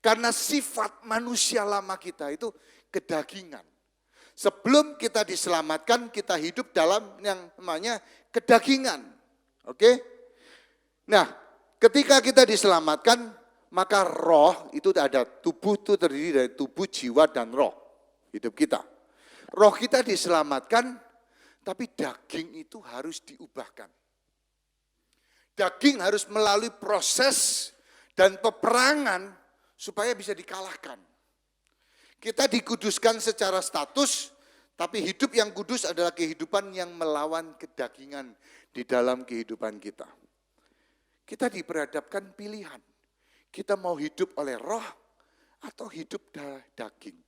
Karena sifat manusia lama kita itu kedagingan. Sebelum kita diselamatkan, kita hidup dalam yang namanya kedagingan. Oke? Nah, ketika kita diselamatkan, maka roh itu ada, tubuh itu terdiri dari tubuh, jiwa, dan roh. Hidup kita. Roh kita diselamatkan, tapi daging itu harus diubahkan. Daging harus melalui proses dan peperangan supaya bisa dikalahkan. Kita dikuduskan secara status, tapi hidup yang kudus adalah kehidupan yang melawan kedagingan di dalam kehidupan kita. Kita diperhadapkan pilihan. Kita mau hidup oleh roh atau hidup daging.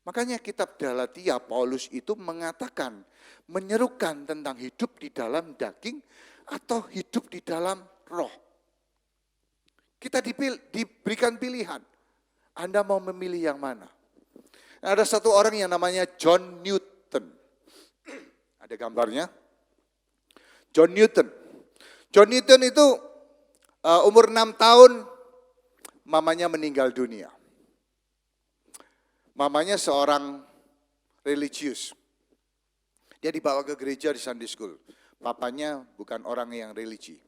Makanya kitab Galatia Paulus itu mengatakan, menyerukan tentang hidup di dalam daging atau hidup di dalam roh. Kita diberikan pilihan. Anda mau memilih yang mana? Nah, ada satu orang yang namanya John Newton. Ada gambarnya. John Newton. John Newton itu umur 6 tahun, mamanya meninggal dunia. Mamanya seorang religius. Dia dibawa ke gereja di Sunday School. Papanya bukan orang yang religi.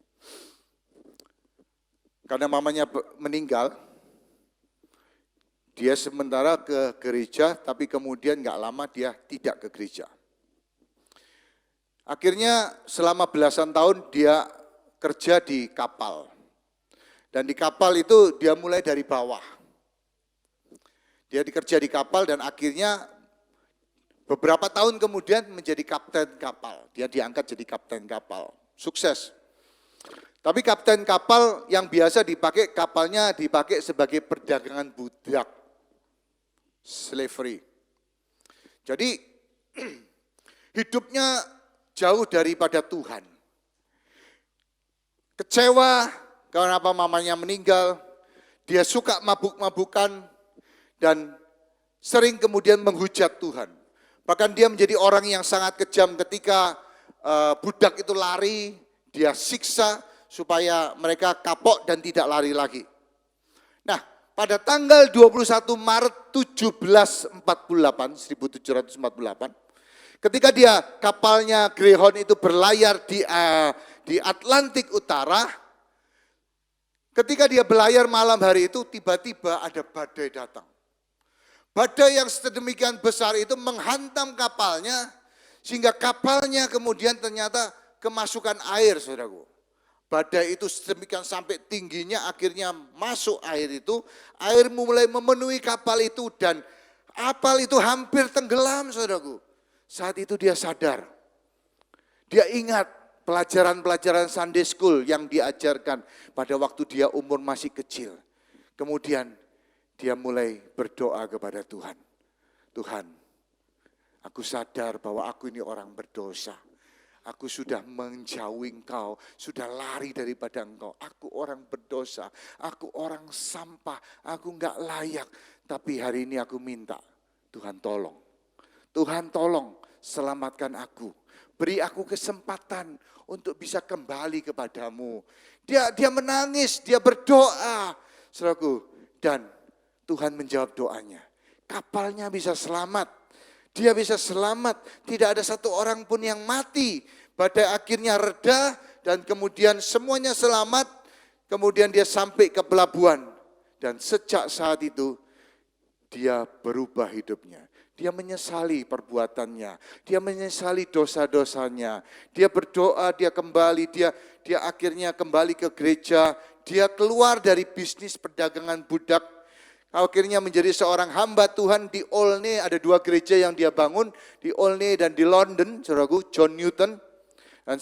Karena mamanya meninggal, dia sementara ke gereja, tapi kemudian nggak lama dia tidak ke gereja. Akhirnya selama belasan tahun dia kerja di kapal. Dan di kapal itu dia mulai dari bawah. Dia dikerja di kapal dan akhirnya beberapa tahun kemudian menjadi kapten kapal. Dia diangkat jadi kapten kapal. Sukses. Tapi kapten kapal yang biasa dipakai, kapalnya dipakai sebagai perdagangan budak. Slavery. Jadi hidupnya jauh daripada Tuhan. Kecewa karena apa mamanya meninggal. Dia suka mabuk-mabukan dan sering kemudian menghujat Tuhan. Bahkan dia menjadi orang yang sangat kejam ketika budak itu lari, dia siksa supaya mereka kapok dan tidak lari lagi. Nah, pada tanggal 21 Maret 1748, ketika dia kapalnya Greyhound itu berlayar di Atlantik Utara, ketika dia berlayar malam hari itu tiba-tiba ada badai datang. Badai yang sedemikian besar itu menghantam kapalnya, sehingga kapalnya kemudian ternyata kemasukan air, saudaraku. Badai itu sedemikian sampai tingginya akhirnya masuk air itu, air mulai memenuhi kapal itu dan kapal itu hampir tenggelam, saudaraku. Saat itu dia sadar, dia ingat pelajaran-pelajaran Sunday School yang diajarkan pada waktu dia umur masih kecil. Kemudian dia mulai berdoa kepada Tuhan. Tuhan, aku sadar bahwa aku ini orang berdosa. Aku sudah menjauhi Engkau, sudah lari daripada Engkau. Aku orang berdosa, aku orang sampah, aku enggak layak. Tapi hari ini aku minta, Tuhan tolong. Tuhan tolong selamatkan aku. Beri aku kesempatan untuk bisa kembali kepadamu. Dia menangis, dia berdoa, saudaraku. Dan Tuhan menjawab doanya. Kapalnya bisa selamat. Dia bisa selamat. Tidak ada satu orang pun yang mati. Badai akhirnya reda dan kemudian semuanya selamat. Kemudian dia sampai ke pelabuhan. Dan sejak saat itu dia berubah hidupnya. Dia menyesali perbuatannya. Dia menyesali dosa-dosanya. Dia berdoa, dia kembali, dia akhirnya kembali ke gereja. Dia keluar dari bisnis perdagangan budak. Akhirnya menjadi seorang hamba Tuhan di Olney. Ada 2 gereja yang dia bangun, di Olney dan di London, saudaraku, John Newton. Dan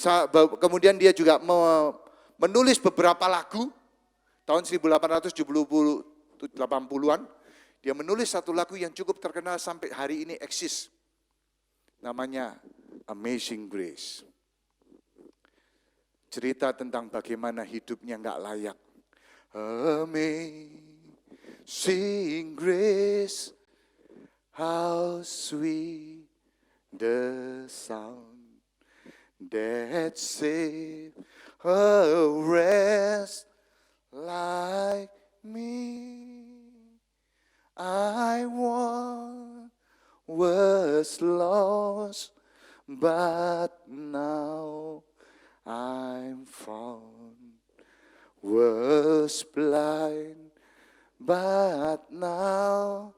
kemudian dia juga menulis beberapa lagu tahun 1880-an. Dia menulis satu lagu yang cukup terkenal sampai hari ini eksis. Namanya Amazing Grace. Cerita tentang bagaimana hidupnya enggak layak. Amazing Grace, how sweet the sound that saved a wretch like me. I once was lost, but now I'm found. Was blind, but now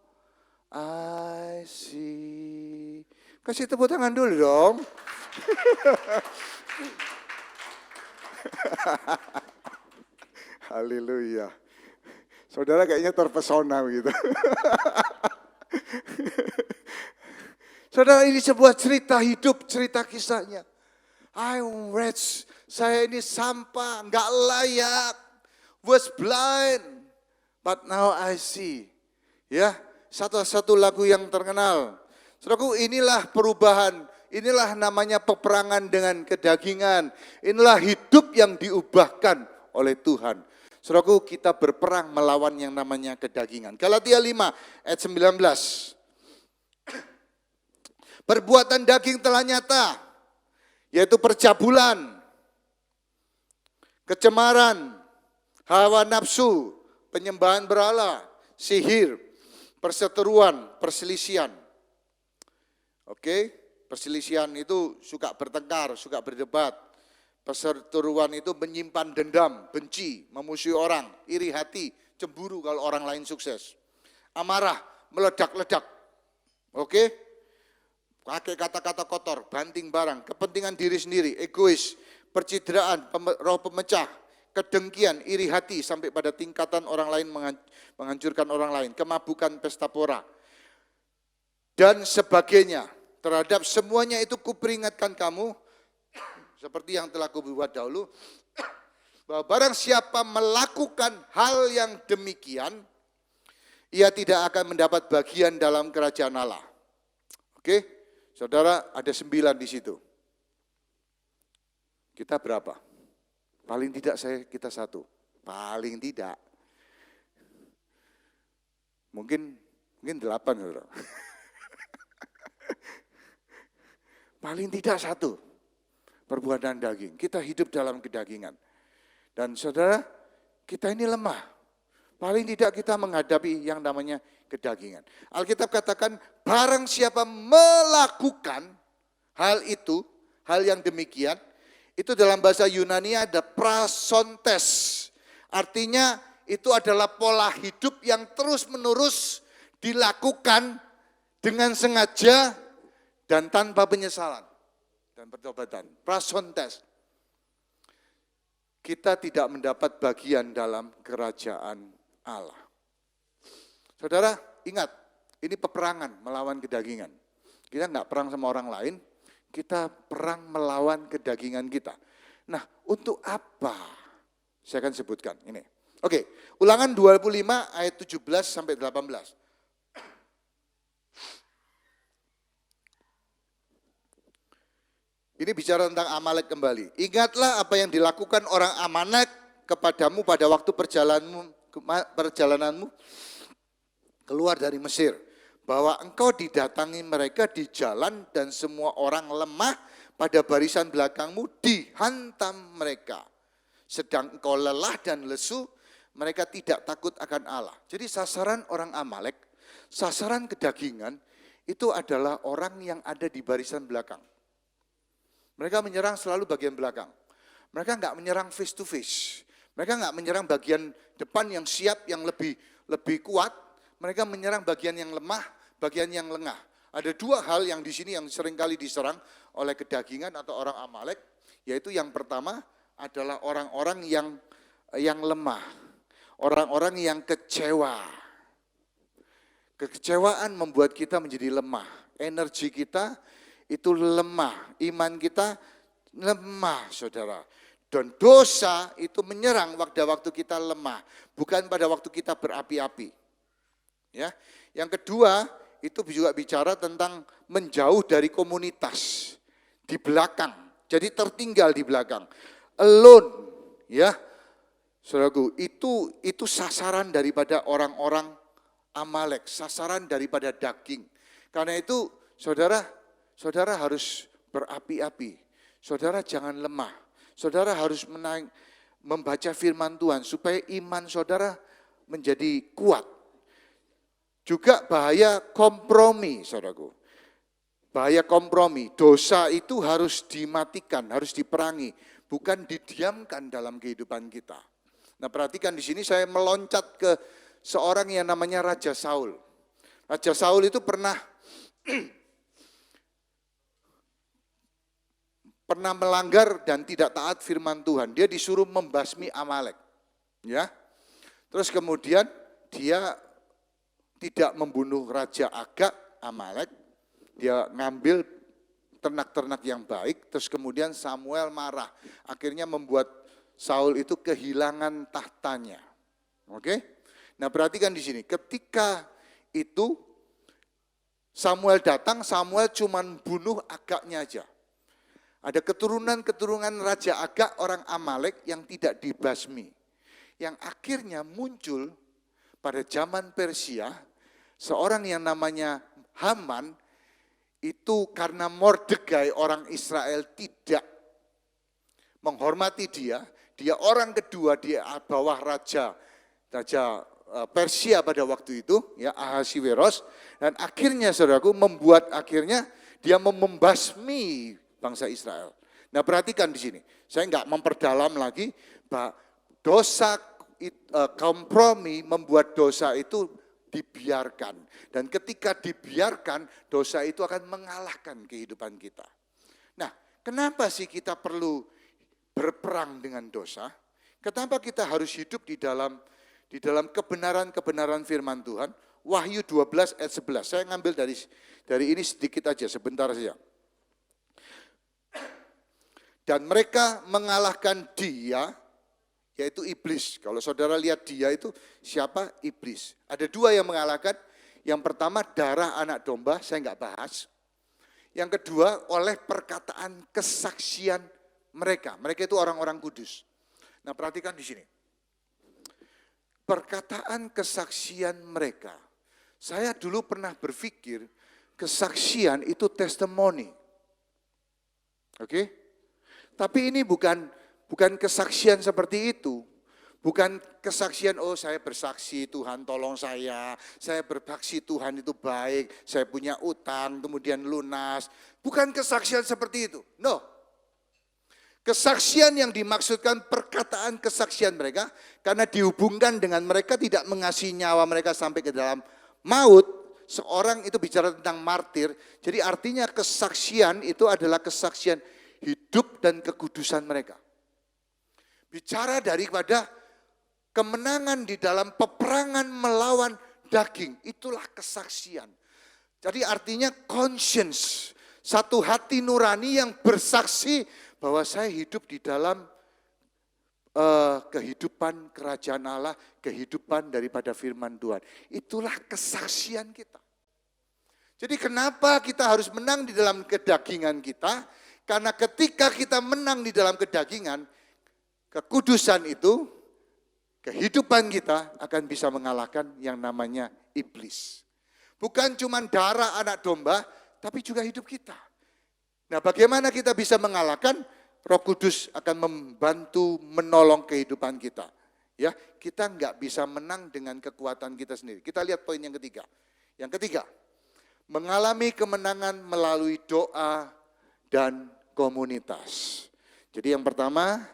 I see. Kasih tepuk tangan dulu dong. Haleluya. Saudara kayaknya terpesona gitu. Saudara, ini sebuah cerita hidup, cerita kisahnya. I'm wretched, saya ini sampah, enggak layak. Was blind, but now I see. Ya, satu lagu yang terkenal. Saudaraku, inilah perubahan, inilah namanya peperangan dengan kedagingan. Inilah hidup yang diubahkan oleh Tuhan. Saudaraku, kita berperang melawan yang namanya kedagingan. Galatia 5 ayat 19. Perbuatan daging telah nyata, yaitu percabulan, kecemaran, hawa nafsu, penyembahan berhala, sihir, perseteruan, perselisihan. Oke, perselisihan itu suka bertengkar, suka berdebat. Perseteruan itu menyimpan dendam, benci, memusuhi orang, iri hati, cemburu kalau orang lain sukses. Amarah, meledak-ledak. Oke? Pakai kata-kata kotor, banting barang, kepentingan diri sendiri, egois, percideraan, roh pemecah, kedengkian, iri hati sampai pada tingkatan orang lain menghancurkan orang lain, kemabukan, pesta pora, dan sebagainya. Terhadap semuanya itu kuperingatkan kamu, seperti yang telah kubuat dahulu, bahwa barang siapa melakukan hal yang demikian, ia tidak akan mendapat bagian dalam kerajaan Allah. Oke, saudara, ada 9 di situ. Kita berapa? Paling tidak kita 1. Paling tidak. Mungkin 8, saudara. Paling tidak 1. Perbuatan daging. Kita hidup dalam kedagingan. Dan saudara, kita ini lemah. Paling tidak kita menghadapi yang namanya kedagingan. Alkitab katakan, barang siapa melakukan hal itu, hal yang demikian, itu dalam bahasa Yunani ada prasontes. Artinya itu adalah pola hidup yang terus-menerus dilakukan dengan sengaja dan tanpa penyesalan dan pertobatan. Prasontes. Kita tidak mendapat bagian dalam kerajaan Allah. Saudara, ingat, ini peperangan melawan kedagingan. Kita enggak perang sama orang lain, kita perang melawan kedagingan kita. Nah, untuk apa? Saya akan sebutkan ini. Oke, Ulangan 25 ayat 17 sampai 18. Ini bicara tentang Amalek kembali. Ingatlah apa yang dilakukan orang Amalek kepadamu pada waktu perjalananmu keluar dari Mesir. Bahwa engkau didatangi mereka di jalan dan semua orang lemah pada barisan belakangmu dihantam mereka. Sedang engkau lelah dan lesu, mereka tidak takut akan Allah. Jadi sasaran orang Amalek, sasaran kedagingan, itu adalah orang yang ada di barisan belakang. Mereka menyerang selalu bagian belakang. Mereka enggak menyerang face to face. Mereka enggak menyerang bagian depan yang siap, yang lebih kuat. Mereka menyerang bagian yang lemah, bagian yang lengah. Ada dua hal yang di sini yang seringkali diserang oleh kedagingan atau orang Amalek, yaitu yang pertama adalah orang-orang yang lemah, orang-orang yang kecewa. Kekecewaan membuat kita menjadi lemah, energi kita itu lemah, iman kita lemah, saudara. Dan dosa itu menyerang waktu kita lemah, bukan pada waktu kita berapi-api. Ya, yang kedua itu juga bicara tentang menjauh dari komunitas, di belakang, jadi tertinggal di belakang, alone, ya, saudaraku. Itu sasaran daripada orang-orang Amalek, sasaran daripada daging. Karena itu, saudara harus berapi-api, saudara jangan lemah, saudara harus membaca firman Tuhan supaya iman saudara menjadi kuat. Juga bahaya kompromi, saudaraku. Bahaya kompromi, dosa itu harus dimatikan, harus diperangi, bukan didiamkan dalam kehidupan kita. Nah, perhatikan di sini saya meloncat ke seorang yang namanya Raja Saul. Raja Saul itu pernah melanggar dan tidak taat firman Tuhan. Dia disuruh membasmi Amalek. Ya. Terus kemudian dia tidak membunuh Raja Agag Amalek, dia ngambil ternak-ternak yang baik, terus kemudian Samuel marah, akhirnya membuat Saul itu kehilangan tahtanya. Oke? Nah, perhatikan di sini, ketika itu Samuel datang, Samuel cuma bunuh Agagnya aja. Ada keturunan-keturunan Raja Agag orang Amalek yang tidak dibasmi, yang akhirnya muncul pada zaman Persia. Seorang yang namanya Haman itu karena Mordekai orang Israel tidak menghormati dia orang kedua di bawah raja Persia pada waktu itu, ya, Ahasiweros, dan akhirnya saudaraku akhirnya dia membasmi bangsa Israel. Nah, perhatikan di sini, saya enggak memperdalam lagi bahwa dosa kompromi membuat dosa itu dibiarkan. Dan ketika dibiarkan, dosa itu akan mengalahkan kehidupan kita. Nah, kenapa sih kita perlu berperang dengan dosa? Kenapa kita harus hidup di dalam kebenaran-kebenaran firman Tuhan? Wahyu 12 ayat 11. Saya ngambil dari ini sedikit aja, sebentar saja. Dan mereka mengalahkan dia, yaitu iblis. Kalau saudara lihat dia itu siapa? Iblis. Ada dua yang mengalahkan. Yang pertama darah anak domba, saya enggak bahas. Yang kedua oleh perkataan kesaksian mereka. Mereka itu orang-orang kudus. Nah, perhatikan di sini. Perkataan kesaksian mereka. Saya dulu pernah berpikir kesaksian itu testimoni. Oke? Tapi ini bukan kesaksian seperti itu. Bukan kesaksian, oh saya bersaksi Tuhan tolong saya bersaksi Tuhan itu baik, saya punya utang kemudian lunas. Bukan kesaksian seperti itu, no. Kesaksian yang dimaksudkan perkataan kesaksian mereka, karena dihubungkan dengan mereka tidak mengasihi nyawa mereka sampai ke dalam maut, seorang itu bicara tentang martir, jadi artinya kesaksian itu adalah kesaksian hidup dan kekudusan mereka. Bicara daripada kemenangan di dalam peperangan melawan daging, itulah kesaksian. Jadi artinya conscience, satu hati nurani yang bersaksi bahwa saya hidup di dalam kehidupan kerajaan Allah, kehidupan daripada firman Tuhan. Itulah kesaksian kita. Jadi kenapa kita harus menang di dalam kedagingan kita? Karena ketika kita menang di dalam kedagingan, kekudusan itu, kehidupan kita akan bisa mengalahkan yang namanya iblis. Bukan cuma darah anak domba, tapi juga hidup kita. Nah, bagaimana kita bisa mengalahkan? Roh Kudus akan membantu menolong kehidupan kita. Ya, kita nggak bisa menang dengan kekuatan kita sendiri. Kita lihat poin yang ketiga. Yang ketiga, mengalami kemenangan melalui doa dan komunitas. Jadi yang pertama,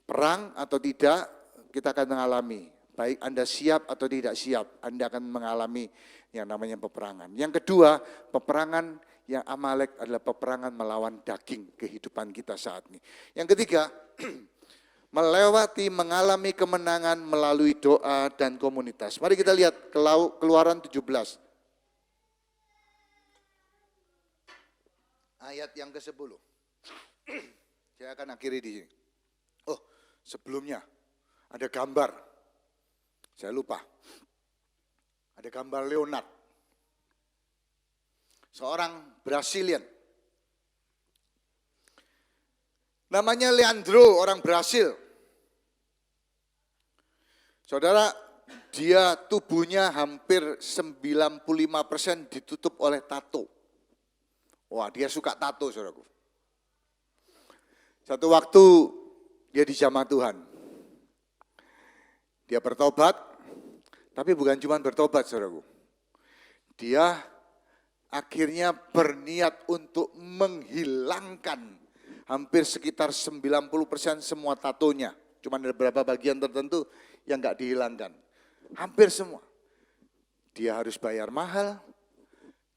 perang atau tidak, kita akan mengalami. Baik Anda siap atau tidak siap, Anda akan mengalami yang namanya peperangan. Yang kedua, peperangan yang Amalek adalah peperangan melawan daging kehidupan kita saat ini. Yang ketiga, mengalami kemenangan melalui doa dan komunitas. Mari kita lihat Keluaran 17. Ayat yang ke-10. Saya akan akhiri di sini. Oh, sebelumnya ada gambar. Saya lupa. Ada gambar Leonard. Seorang Brasilian. Namanya Leandro, orang Brasil. Saudara, dia tubuhnya hampir 95% ditutup oleh tato. Wah, dia suka tato, saudaraku. Satu waktu dia dijamah Tuhan. Dia bertobat, tapi bukan cuma bertobat, saudaraku. Dia akhirnya berniat untuk menghilangkan hampir sekitar 90% semua tatonya. Cuma ada beberapa bagian tertentu yang enggak dihilangkan. Hampir semua. Dia harus bayar mahal,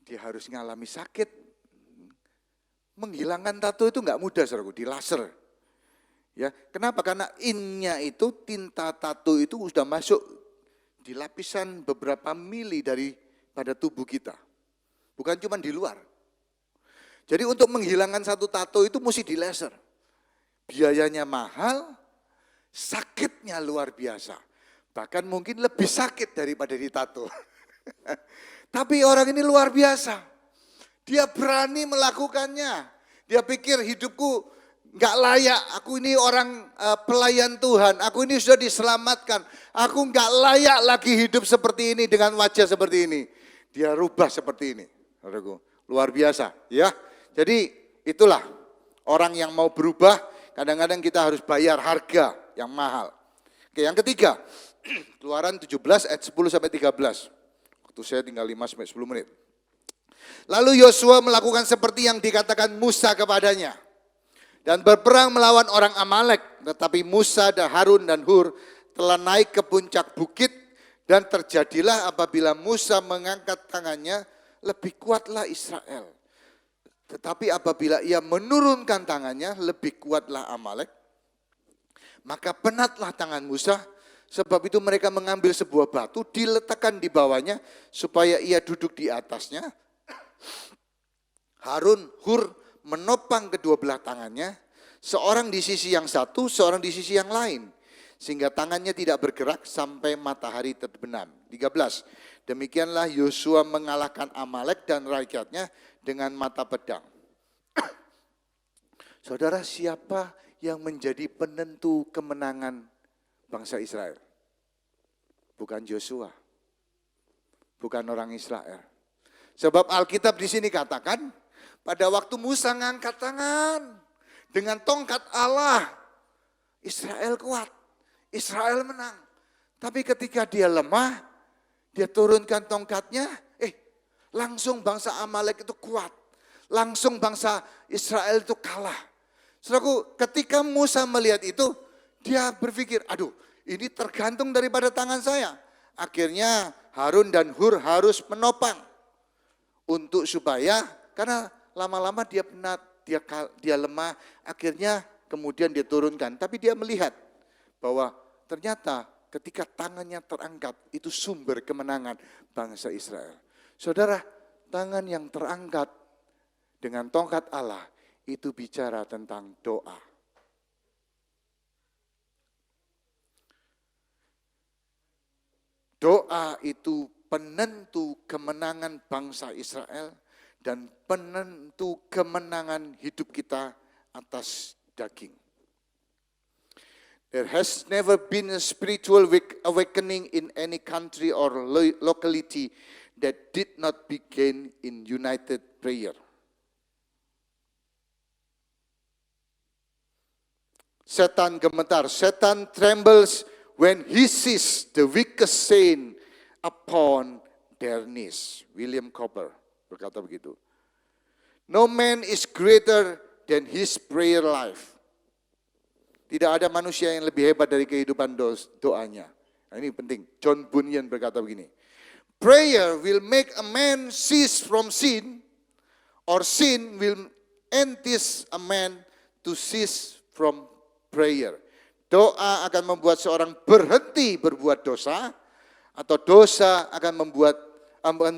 dia harus ngalami sakit. Menghilangkan tato itu enggak mudah, saudaraku, di laser. Ya, kenapa? Karena innya itu, tinta tato itu sudah masuk di lapisan beberapa mili pada tubuh kita. Bukan cuma di luar. Jadi untuk menghilangkan satu tato itu mesti di laser. Biayanya mahal, sakitnya luar biasa. Bahkan mungkin lebih sakit daripada ditato. Tapi orang ini luar biasa. Dia berani melakukannya. Dia pikir hidupku nggak layak. Aku ini orang pelayan Tuhan. Aku ini sudah diselamatkan. Aku nggak layak lagi hidup seperti ini dengan wajah seperti ini. Dia rubah seperti ini. Luar biasa, ya. Jadi itulah orang yang mau berubah. Kadang-kadang kita harus bayar harga yang mahal. Oke, yang ketiga, Keluaran 17 ayat 10 sampai 13. Waktu saya tinggal 5 sampai 10 menit. Lalu Yosua melakukan seperti yang dikatakan Musa kepadanya dan berperang melawan orang Amalek. Tetapi Musa dan Harun dan Hur telah naik ke puncak bukit dan terjadilah apabila Musa mengangkat tangannya, lebih kuatlah Israel. Tetapi apabila ia menurunkan tangannya, lebih kuatlah Amalek. Maka penatlah tangan Musa, sebab itu mereka mengambil sebuah batu, diletakkan di bawahnya, supaya ia duduk di atasnya. Harun, Hur menopang kedua belah tangannya, seorang di sisi yang satu, seorang di sisi yang lain. Sehingga tangannya tidak bergerak sampai matahari terbenam. 13. Demikianlah Yosua mengalahkan Amalek dan rakyatnya dengan mata pedang. Saudara, siapa yang menjadi penentu kemenangan bangsa Israel? Bukan Yosua. Bukan orang Israel. Sebab Alkitab di sini katakan, pada waktu Musa ngangkat tangan dengan tongkat Allah, Israel kuat. Israel menang. Tapi ketika dia lemah, dia turunkan tongkatnya, langsung bangsa Amalek itu kuat. Langsung bangsa Israel itu kalah. Saudaraku, ketika Musa melihat itu, dia berpikir, aduh, ini tergantung daripada tangan saya. Akhirnya Harun dan Hur harus menopang untuk supaya, karena lama-lama dia penat, dia lemah, akhirnya kemudian dia turunkan. Tapi dia melihat bahwa ternyata ketika tangannya terangkat, itu sumber kemenangan bangsa Israel. Saudara, tangan yang terangkat dengan tongkat Allah, itu bicara tentang doa. Doa itu penentu kemenangan bangsa Israel dan penentu kemenangan hidup kita atas daging. There has never been a spiritual awakening in any country or locality that did not begin in united prayer. setan gemetar. Setan trembles when he sees the weakest saint upon their knees. William Cowper berkata begitu. No man is greater than his prayer life. Tidak ada manusia yang lebih hebat dari kehidupan doanya. Nah, ini penting. John Bunyan berkata begini. Prayer will make a man cease from sin, or sin will entice a man to cease from prayer. Doa akan membuat seorang berhenti berbuat dosa, atau dosa akan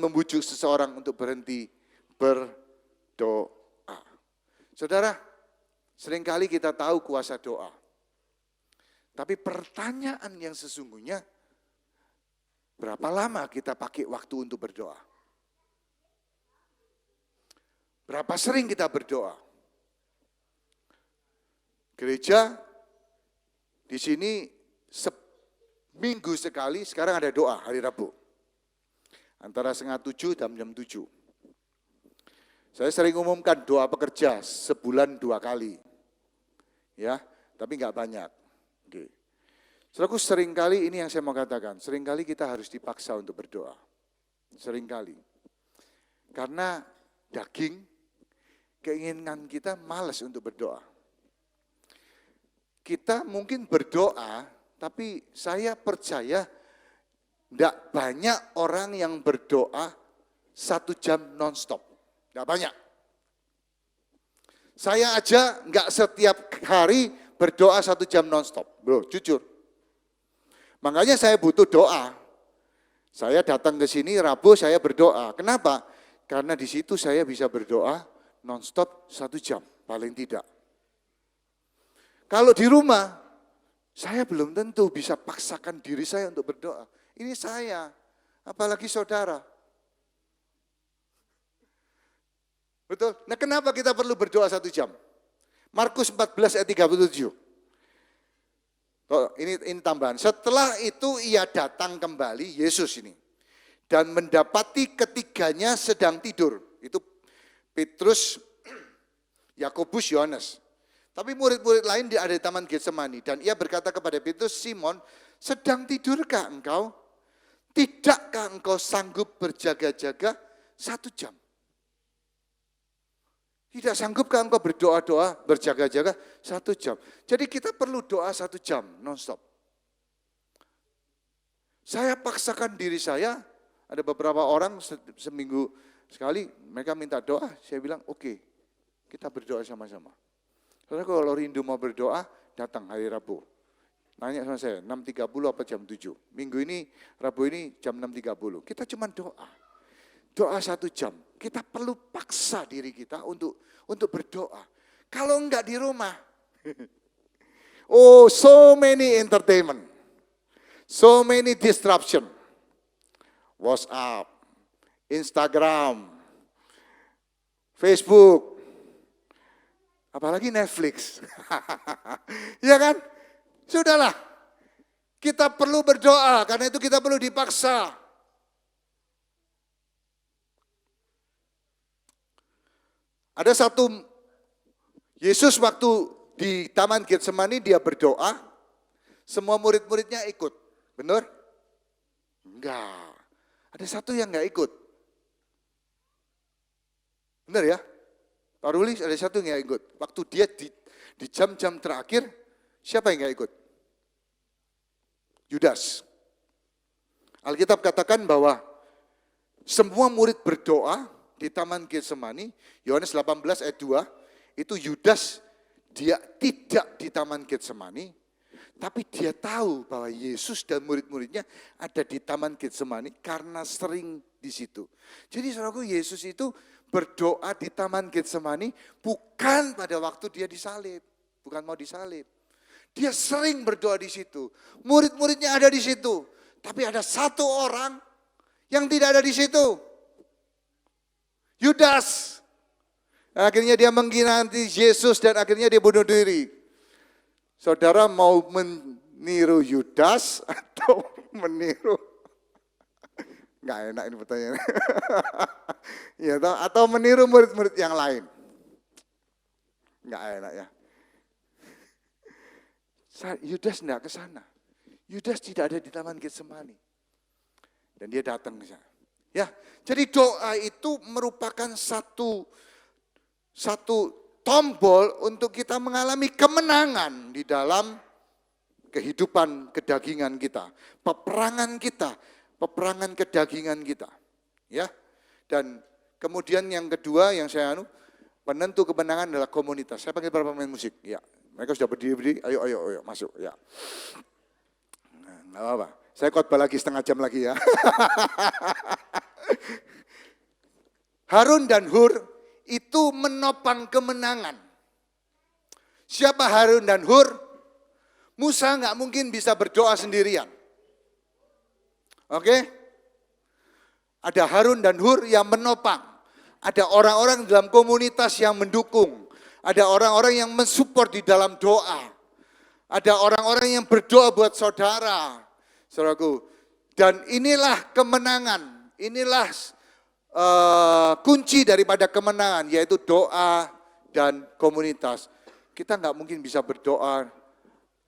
membujuk seseorang untuk berhenti berdoa. Saudara, seringkali kita tahu kuasa doa. Tapi pertanyaan yang sesungguhnya, berapa lama kita pakai waktu untuk berdoa? Berapa sering kita berdoa? Gereja di sini seminggu sekali, sekarang ada doa hari Rabu. Antara 6:30 dan jam 7. Saya sering umumkan doa pekerja sebulan 2 kali. Ya, tapi enggak banyak. Oke. Saudaraku, seringkali ini yang saya mau katakan, seringkali kita harus dipaksa untuk berdoa. Seringkali. Karena daging, keinginan kita malas untuk berdoa. Kita mungkin berdoa, tapi saya percaya tidak banyak orang yang berdoa 1 jam non-stop. Tidak banyak. Saya aja nggak setiap hari berdoa 1 jam non-stop. Bro, jujur. Makanya saya butuh doa. Saya datang ke sini Rabu saya berdoa. Kenapa? Karena di situ saya bisa berdoa non-stop 1 jam, paling tidak. Kalau di rumah, saya belum tentu bisa paksakan diri saya untuk berdoa. Ini saya, apalagi saudara. Betul? Nah, kenapa kita perlu berdoa 1 jam? Markus 14 ayat 37. Oh, ini tambahan. Setelah itu ia datang kembali, Yesus ini. Dan mendapati ketiganya sedang tidur. Itu Petrus, Yakobus, Yohanes. Tapi murid-murid lain ada di taman Getsemani. Dan ia berkata kepada Petrus, Simon, sedang tidurkah engkau? Tidakkah engkau sanggup berjaga-jaga 1 jam? Tidak sanggupkah engkau berdoa-doa, berjaga-jaga 1 jam? Jadi kita perlu doa 1 jam, non-stop. Saya paksakan diri saya, ada beberapa orang seminggu sekali, mereka minta doa, saya bilang oke, kita berdoa sama-sama. Soalnya kalau rindu mau berdoa, datang hari Rabu. Nanya sama saya, 6.30 apa jam 7? Minggu ini, Rabu ini jam 6.30. Kita cuma doa. Doa 1 jam. Kita perlu paksa diri kita untuk berdoa. Kalau enggak di rumah. Oh, so many entertainment. So many disruption. WhatsApp, Instagram, Facebook, apalagi Netflix. Ya kan? Sudahlah. Kita perlu berdoa, karena itu kita perlu dipaksa. Ada satu, Yesus waktu di Taman Getsemani dia berdoa, semua murid-muridnya ikut. Benar? Enggak. Ada satu yang enggak ikut. Benar ya? Pak Ruli ada satu yang enggak ikut. Waktu dia di jam-jam terakhir, siapa yang enggak ikut? Yudas. Alkitab katakan bahwa semua murid berdoa di Taman Getsemani, Yohanes 18 ayat 2, itu Yudas dia tidak di Taman Getsemani, tapi dia tahu bahwa Yesus dan murid-muridnya ada di Taman Getsemani karena sering di situ. Jadi saudaraku, Yesus itu berdoa di Taman Getsemani bukan pada waktu dia disalib, bukan mau disalib. Dia sering berdoa di situ. Murid-muridnya ada di situ, tapi ada satu orang yang tidak ada di situ. Yudas. Akhirnya dia mengkhianati Yesus dan akhirnya dia bunuh diri. Saudara mau meniru Yudas atau meniru? Enggak enak ini pertanyaan. Ya, atau meniru murid-murid yang lain? Enggak enak ya. Yudas tidak ke sana. Yudas tidak ada di Taman Getsemani. Dan dia datang ke sana. Ya, jadi doa itu merupakan satu tombol untuk kita mengalami kemenangan di dalam kehidupan kedagingan kita, peperangan kedagingan kita. Ya. Dan kemudian yang kedua yang saya penentu kemenangan adalah komunitas. Saya panggil para pemain musik. Ya, mereka sudah berdiri. Ayo masuk. Ya. Nah, nggak apa-apa. Saya khotbah lagi setengah jam lagi ya. Harun dan Hur itu menopang kemenangan. Siapa Harun dan Hur? Musa nggak mungkin bisa berdoa sendirian. Oke? Ada Harun dan Hur yang menopang. Ada orang-orang dalam komunitas yang mendukung. Ada orang-orang yang mensupport di dalam doa. Ada orang-orang yang berdoa buat saudara. Saudaraku, dan inilah kemenangan, inilah kunci daripada kemenangan, yaitu doa dan komunitas. Kita nggak mungkin bisa berdoa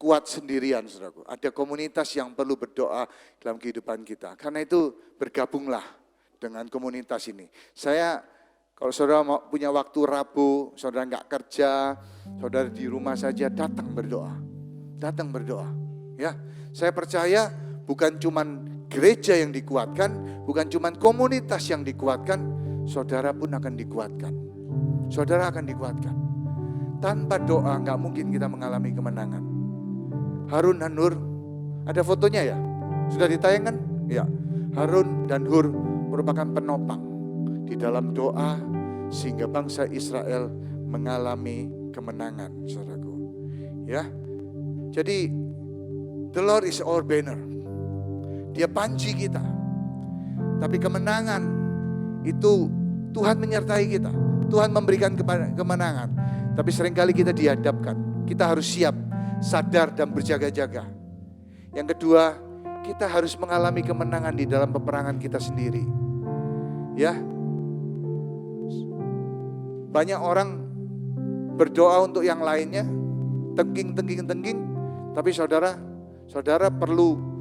kuat sendirian, saudaraku. Ada komunitas yang perlu berdoa dalam kehidupan kita. Karena itu bergabunglah dengan komunitas ini. Kalau saudara mau punya waktu Rabu, saudara nggak kerja, saudara di rumah saja, datang berdoa. Datang berdoa. Ya, saya percaya bukan cuman gereja yang dikuatkan, bukan cuman komunitas yang dikuatkan, saudara pun akan dikuatkan. Saudara akan dikuatkan. Tanpa doa nggak mungkin kita mengalami kemenangan. Harun dan Hur, ada fotonya ya? Sudah ditayangkan? Ya. Harun dan Hur merupakan penopang di dalam doa sehingga bangsa Israel mengalami kemenangan, saudaraku. Ya. Jadi the Lord is our banner. Dia panji kita. Tapi kemenangan itu Tuhan menyertai kita. Tuhan memberikan kemenangan. Tapi seringkali kita dihadapkan. Kita harus siap, sadar dan berjaga-jaga. Yang kedua, kita harus mengalami kemenangan di dalam peperangan kita sendiri. Ya. Banyak orang berdoa untuk yang lainnya, tengking. Tapi saudara perlu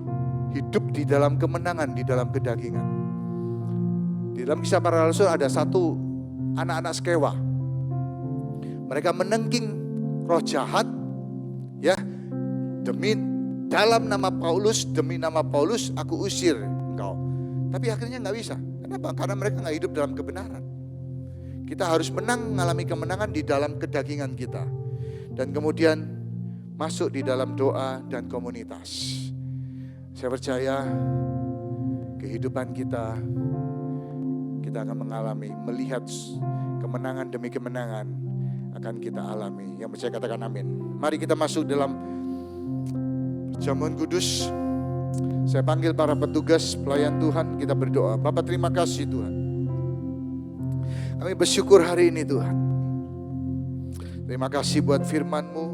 hidup di dalam kemenangan, di dalam kedagingan. Di dalam Kisah Para Rasul ada satu anak-anak Skewa. Mereka menengking roh jahat, ya, demi nama Paulus aku usir engkau. Tapi akhirnya nggak bisa. Kenapa? Karena mereka nggak hidup dalam kebenaran. Kita harus mengalami kemenangan di dalam kedagingan kita. Dan kemudian masuk di dalam doa dan komunitas. Saya percaya kehidupan kita akan mengalami, melihat kemenangan demi kemenangan akan kita alami. Yang percaya katakan amin. Mari kita masuk dalam perjamuan kudus. Saya panggil para petugas pelayan Tuhan, kita berdoa. Bapa, terima kasih Tuhan. Kami bersyukur hari ini Tuhan. Terima kasih buat firman-Mu.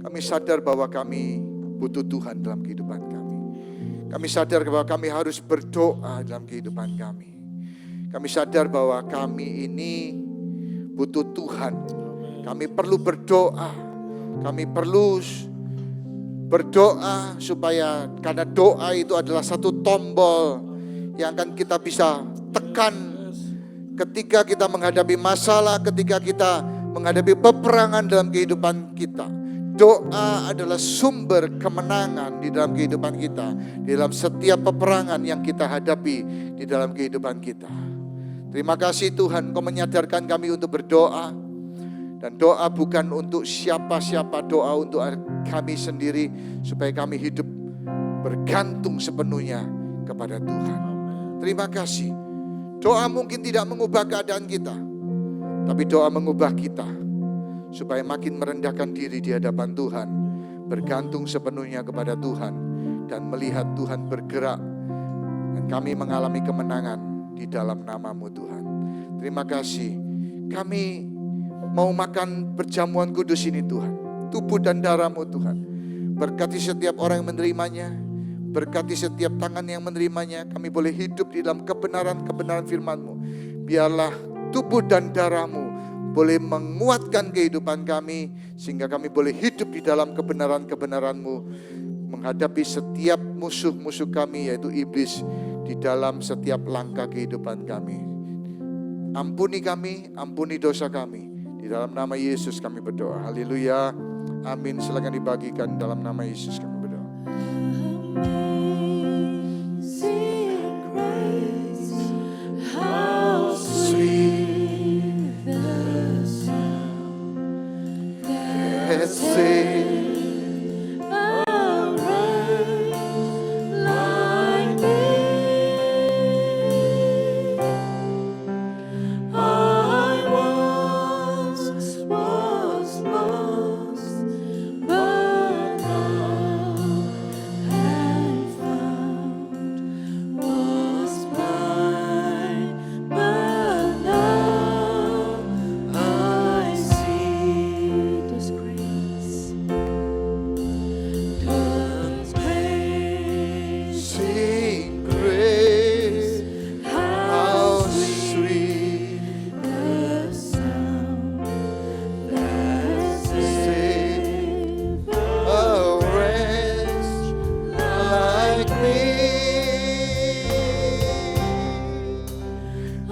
Kami sadar bahwa kami butuh Tuhan dalam kehidupan kami. Kami sadar bahwa kami harus berdoa dalam kehidupan kami. Kami sadar bahwa kami ini butuh Tuhan. Kami perlu berdoa. Kami perlu berdoa supaya, karena doa itu adalah satu tombol yang akan kita bisa tekan ketika kita menghadapi masalah, ketika kita menghadapi peperangan dalam kehidupan kita. Doa adalah sumber kemenangan di dalam kehidupan kita, di dalam setiap peperangan yang kita hadapi di dalam kehidupan kita. Terima kasih Tuhan, Kau menyadarkan kami untuk berdoa. Dan doa bukan untuk siapa-siapa, doa untuk kami sendiri, supaya kami hidup bergantung sepenuhnya kepada Tuhan. Terima kasih. Doa mungkin tidak mengubah keadaan kita, tapi doa mengubah kita, supaya makin merendahkan diri di hadapan Tuhan, bergantung sepenuhnya kepada Tuhan, dan melihat Tuhan bergerak, dan kami mengalami kemenangan di dalam nama-Mu Tuhan. Terima kasih. Kami mau makan perjamuan kudus ini Tuhan, tubuh dan darah-Mu Tuhan. Berkati setiap orang yang menerimanya, berkati setiap tangan yang menerimanya. Kami boleh hidup di dalam kebenaran-kebenaran firman-Mu. Biarlah tubuh dan darah-Mu boleh menguatkan kehidupan kami, sehingga kami boleh hidup di dalam kebenaran-kebenaran-Mu, menghadapi setiap musuh-musuh kami, yaitu iblis, di dalam setiap langkah kehidupan kami. Ampuni kami, ampuni dosa kami. Di dalam nama Yesus kami berdoa. Haleluya. Amin. Silakan dibagikan dalam nama Yesus kami berdoa. Amazing grace, how sweet the sound that saved a wretch like me. I once was lost, but now am found. Was blind, but now I see. Does grace, Sing grace, how sweet the sound that saved a wretch like me.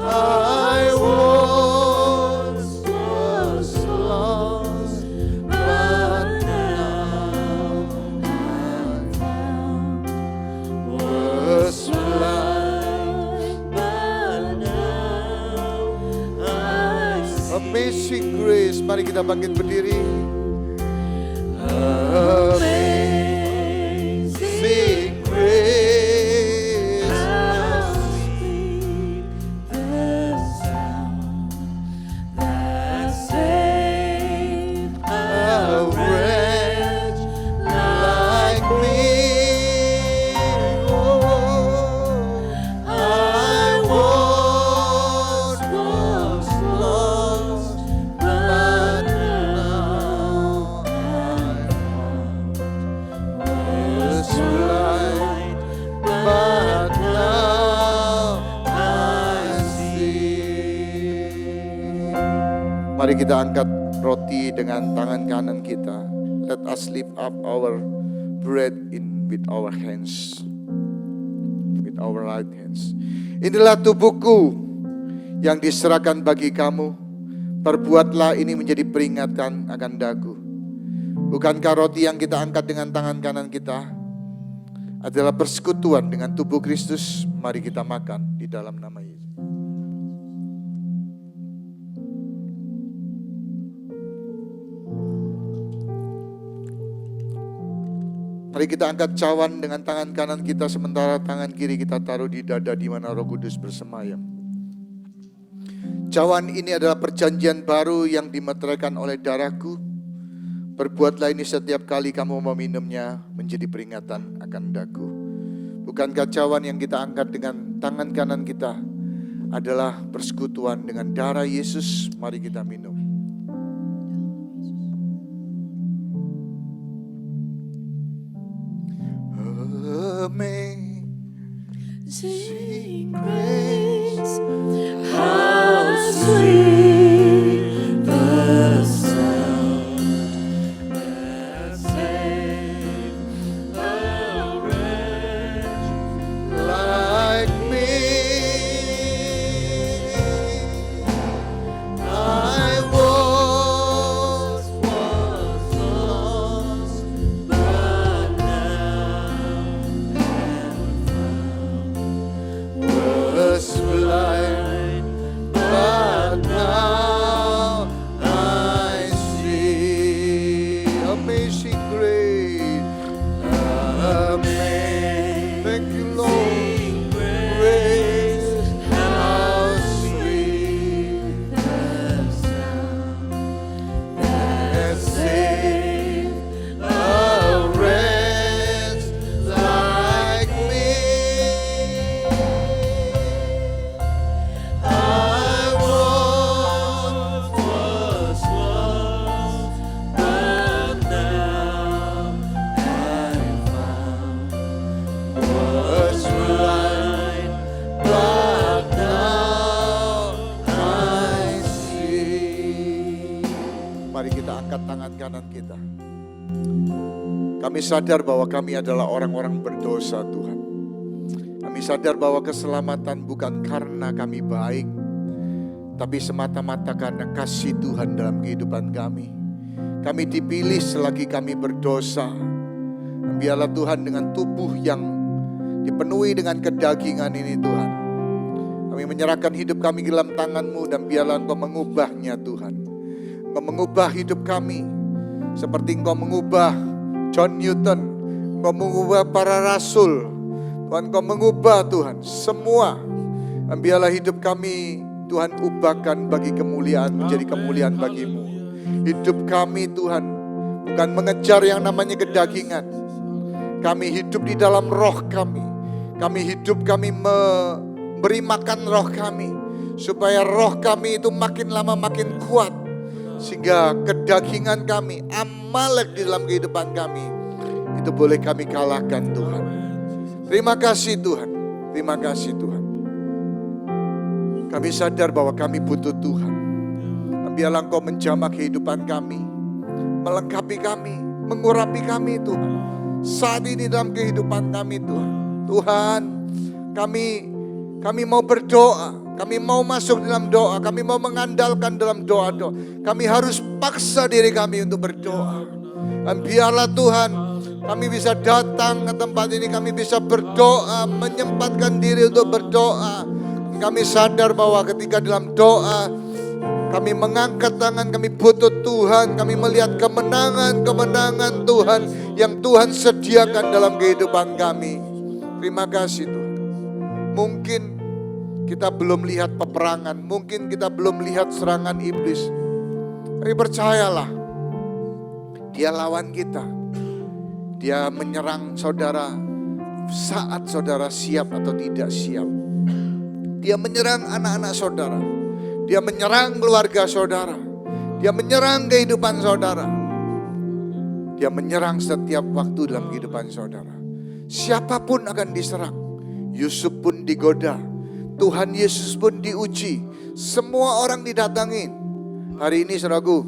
I once was lost, but now I'm found. Was blind, but now I see. Amazing grace, mari kita bangkit berdiri. Amazing grace, How sweet the sound that saved a wretch like me. Oh, I once was lost, but now I'm found. Was blind, but now I see. Mari kita angkat roti dengan tangan kanan kita. Let us lift up our bread with our hands. With our right hands. Inilah tubuhku yang diserahkan bagi kamu. Perbuatlah ini menjadi peringatan akan daku. Bukankah roti yang kita angkat dengan tangan kanan kita adalah persekutuan dengan tubuh Kristus? Mari kita makan di dalam nama Yesus. Mari kita angkat cawan dengan tangan kanan kita, sementara tangan kiri kita taruh di dada di mana Roh Kudus bersemayam. Cawan ini adalah perjanjian baru yang dimeteraikan oleh darahku. Perbuatlah ini setiap kali kamu meminumnya menjadi peringatan akan daku. Bukankah cawan yang kita angkat dengan tangan kanan kita adalah persekutuan dengan darah Yesus? Mari kita minum. Amazing grace, how sweet the sound that saved a wretch Like me, I tangan kanan kita. Kami sadar bahwa kami adalah orang-orang berdosa Tuhan. Kami sadar bahwa keselamatan bukan karena kami baik, tapi semata-mata karena kasih Tuhan dalam kehidupan kami. Kami dipilih selagi kami berdosa. Biarlah Tuhan dengan tubuh yang dipenuhi dengan kedagingan ini Tuhan, kami menyerahkan hidup kami dalam tangan-Mu dan biarlah Engkau mengubahnya Tuhan. Engkau mengubah hidup kami seperti Engkau mengubah John Newton, Engkau mengubah para rasul. Tuhan, Engkau mengubah Tuhan semua. Dan biarlah hidup kami Tuhan ubahkan bagi kemuliaan, menjadi kemuliaan bagi-Mu. Hidup kami Tuhan bukan mengejar yang namanya kedagingan. Kami hidup di dalam roh kami. Kami hidup, kami memberi makan roh kami. Supaya roh kami itu makin lama makin kuat. Sehingga kedagingan kami, Amalek di dalam kehidupan kami, itu boleh kami kalahkan Tuhan. Terima kasih Tuhan. Terima kasih Tuhan. Kami sadar bahwa kami butuh Tuhan. Biarlah Engkau menjamah kehidupan kami, melengkapi kami, mengurapi kami Tuhan. Saat ini dalam kehidupan kami Tuhan. Tuhan, kami mau berdoa. Kami mau masuk dalam doa. Kami mau mengandalkan dalam doa-doa. Kami harus paksa diri kami untuk berdoa. Dan biarlah Tuhan, kami bisa datang ke tempat ini. Kami bisa berdoa, menyempatkan diri untuk berdoa. Kami sadar bahwa ketika dalam doa, kami mengangkat tangan, kami butuh Tuhan. Kami melihat kemenangan-kemenangan Tuhan yang Tuhan sediakan dalam kehidupan kami. Terima kasih Tuhan. Mungkin kita belum lihat peperangan, mungkin kita belum lihat serangan iblis. Tapi percayalah, dia lawan kita. Dia menyerang saudara saat saudara siap atau tidak siap. Dia menyerang anak-anak saudara. Dia menyerang keluarga saudara. Dia menyerang kehidupan saudara. Dia menyerang setiap waktu dalam kehidupan saudara. Siapapun akan diserang. Yusuf pun digoda. Tuhan Yesus pun diuji. Semua orang didatangin. Hari ini saudaraku,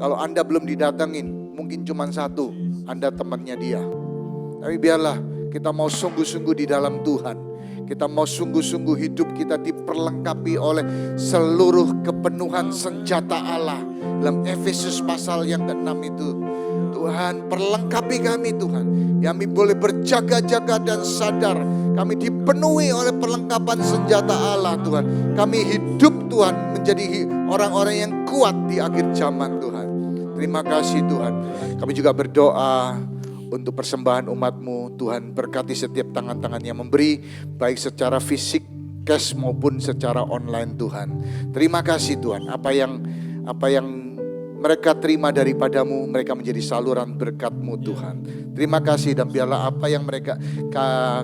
kalau Anda belum didatangin, mungkin cuma satu, Anda temannya dia. Tapi biarlah kita mau sungguh-sungguh di dalam Tuhan. Kita mau sungguh-sungguh hidup kita diperlengkapi oleh seluruh kepenuhan senjata Allah. Dalam Efesus pasal yang ke-6 itu. Tuhan, perlengkapi kami Tuhan. Kami boleh berjaga-jaga dan sadar. Kami dipenuhi oleh perlengkapan senjata Allah Tuhan. Kami hidup Tuhan menjadi orang-orang yang kuat di akhir zaman Tuhan. Terima kasih Tuhan. Kami juga berdoa untuk persembahan umat-Mu. Tuhan berkati setiap tangan-tangan yang memberi, baik secara fisik, cash maupun secara online Tuhan. Terima kasih Tuhan. Apa yang mereka terima daripada-Mu, mereka menjadi saluran berkat-Mu Tuhan. Terima kasih dan biarlah apa yang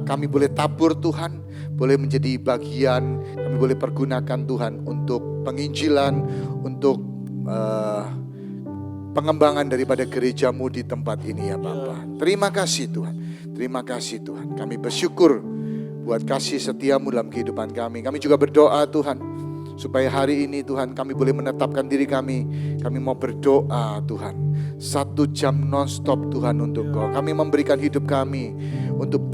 kami boleh tabur Tuhan, boleh menjadi bagian, kami boleh pergunakan Tuhan untuk penginjilan, untuk pengembangan daripada gereja-Mu di tempat ini ya Bapa. Terima kasih Tuhan. Terima kasih Tuhan. Kami bersyukur buat kasih setia-Mu dalam kehidupan kami. Kami juga berdoa Tuhan, supaya hari ini Tuhan kami boleh menetapkan diri kami. Kami mau berdoa Tuhan. 1 jam non-stop Tuhan untuk Kau. Kami memberikan hidup kami untuk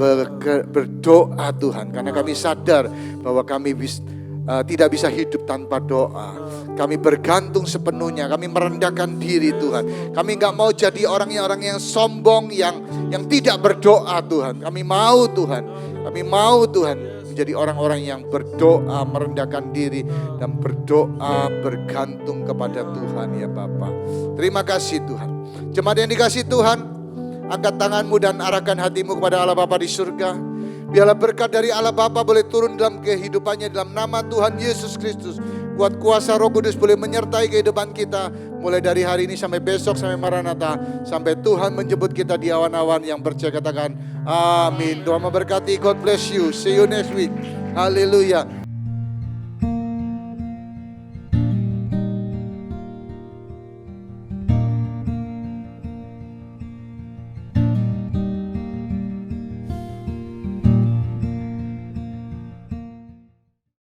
berdoa Tuhan. Karena kami sadar bahwa kami tidak bisa hidup tanpa doa. Kami bergantung sepenuhnya. Kami merendahkan diri Tuhan. Kami gak mau jadi orang yang sombong, yang tidak berdoa Tuhan. Kami mau Tuhan. Kami mau Tuhan menjadi orang-orang yang berdoa, merendahkan diri, dan berdoa bergantung kepada Tuhan ya Bapa. Terima kasih Tuhan. Jemaat yang dikasihi Tuhan, angkat tanganmu dan arahkan hatimu kepada Allah Bapa di surga. Biarlah berkat dari Allah Bapa boleh turun dalam kehidupannya dalam nama Tuhan Yesus Kristus. Kuat kuasa Roh Kudus boleh menyertai kehidupan kita mulai dari hari ini sampai besok, sampai Maranatha, sampai Tuhan menjemput kita di awan-awan yang percaya. Katakan amin. Tuhan memberkati. God bless you. See you next week. Haleluya.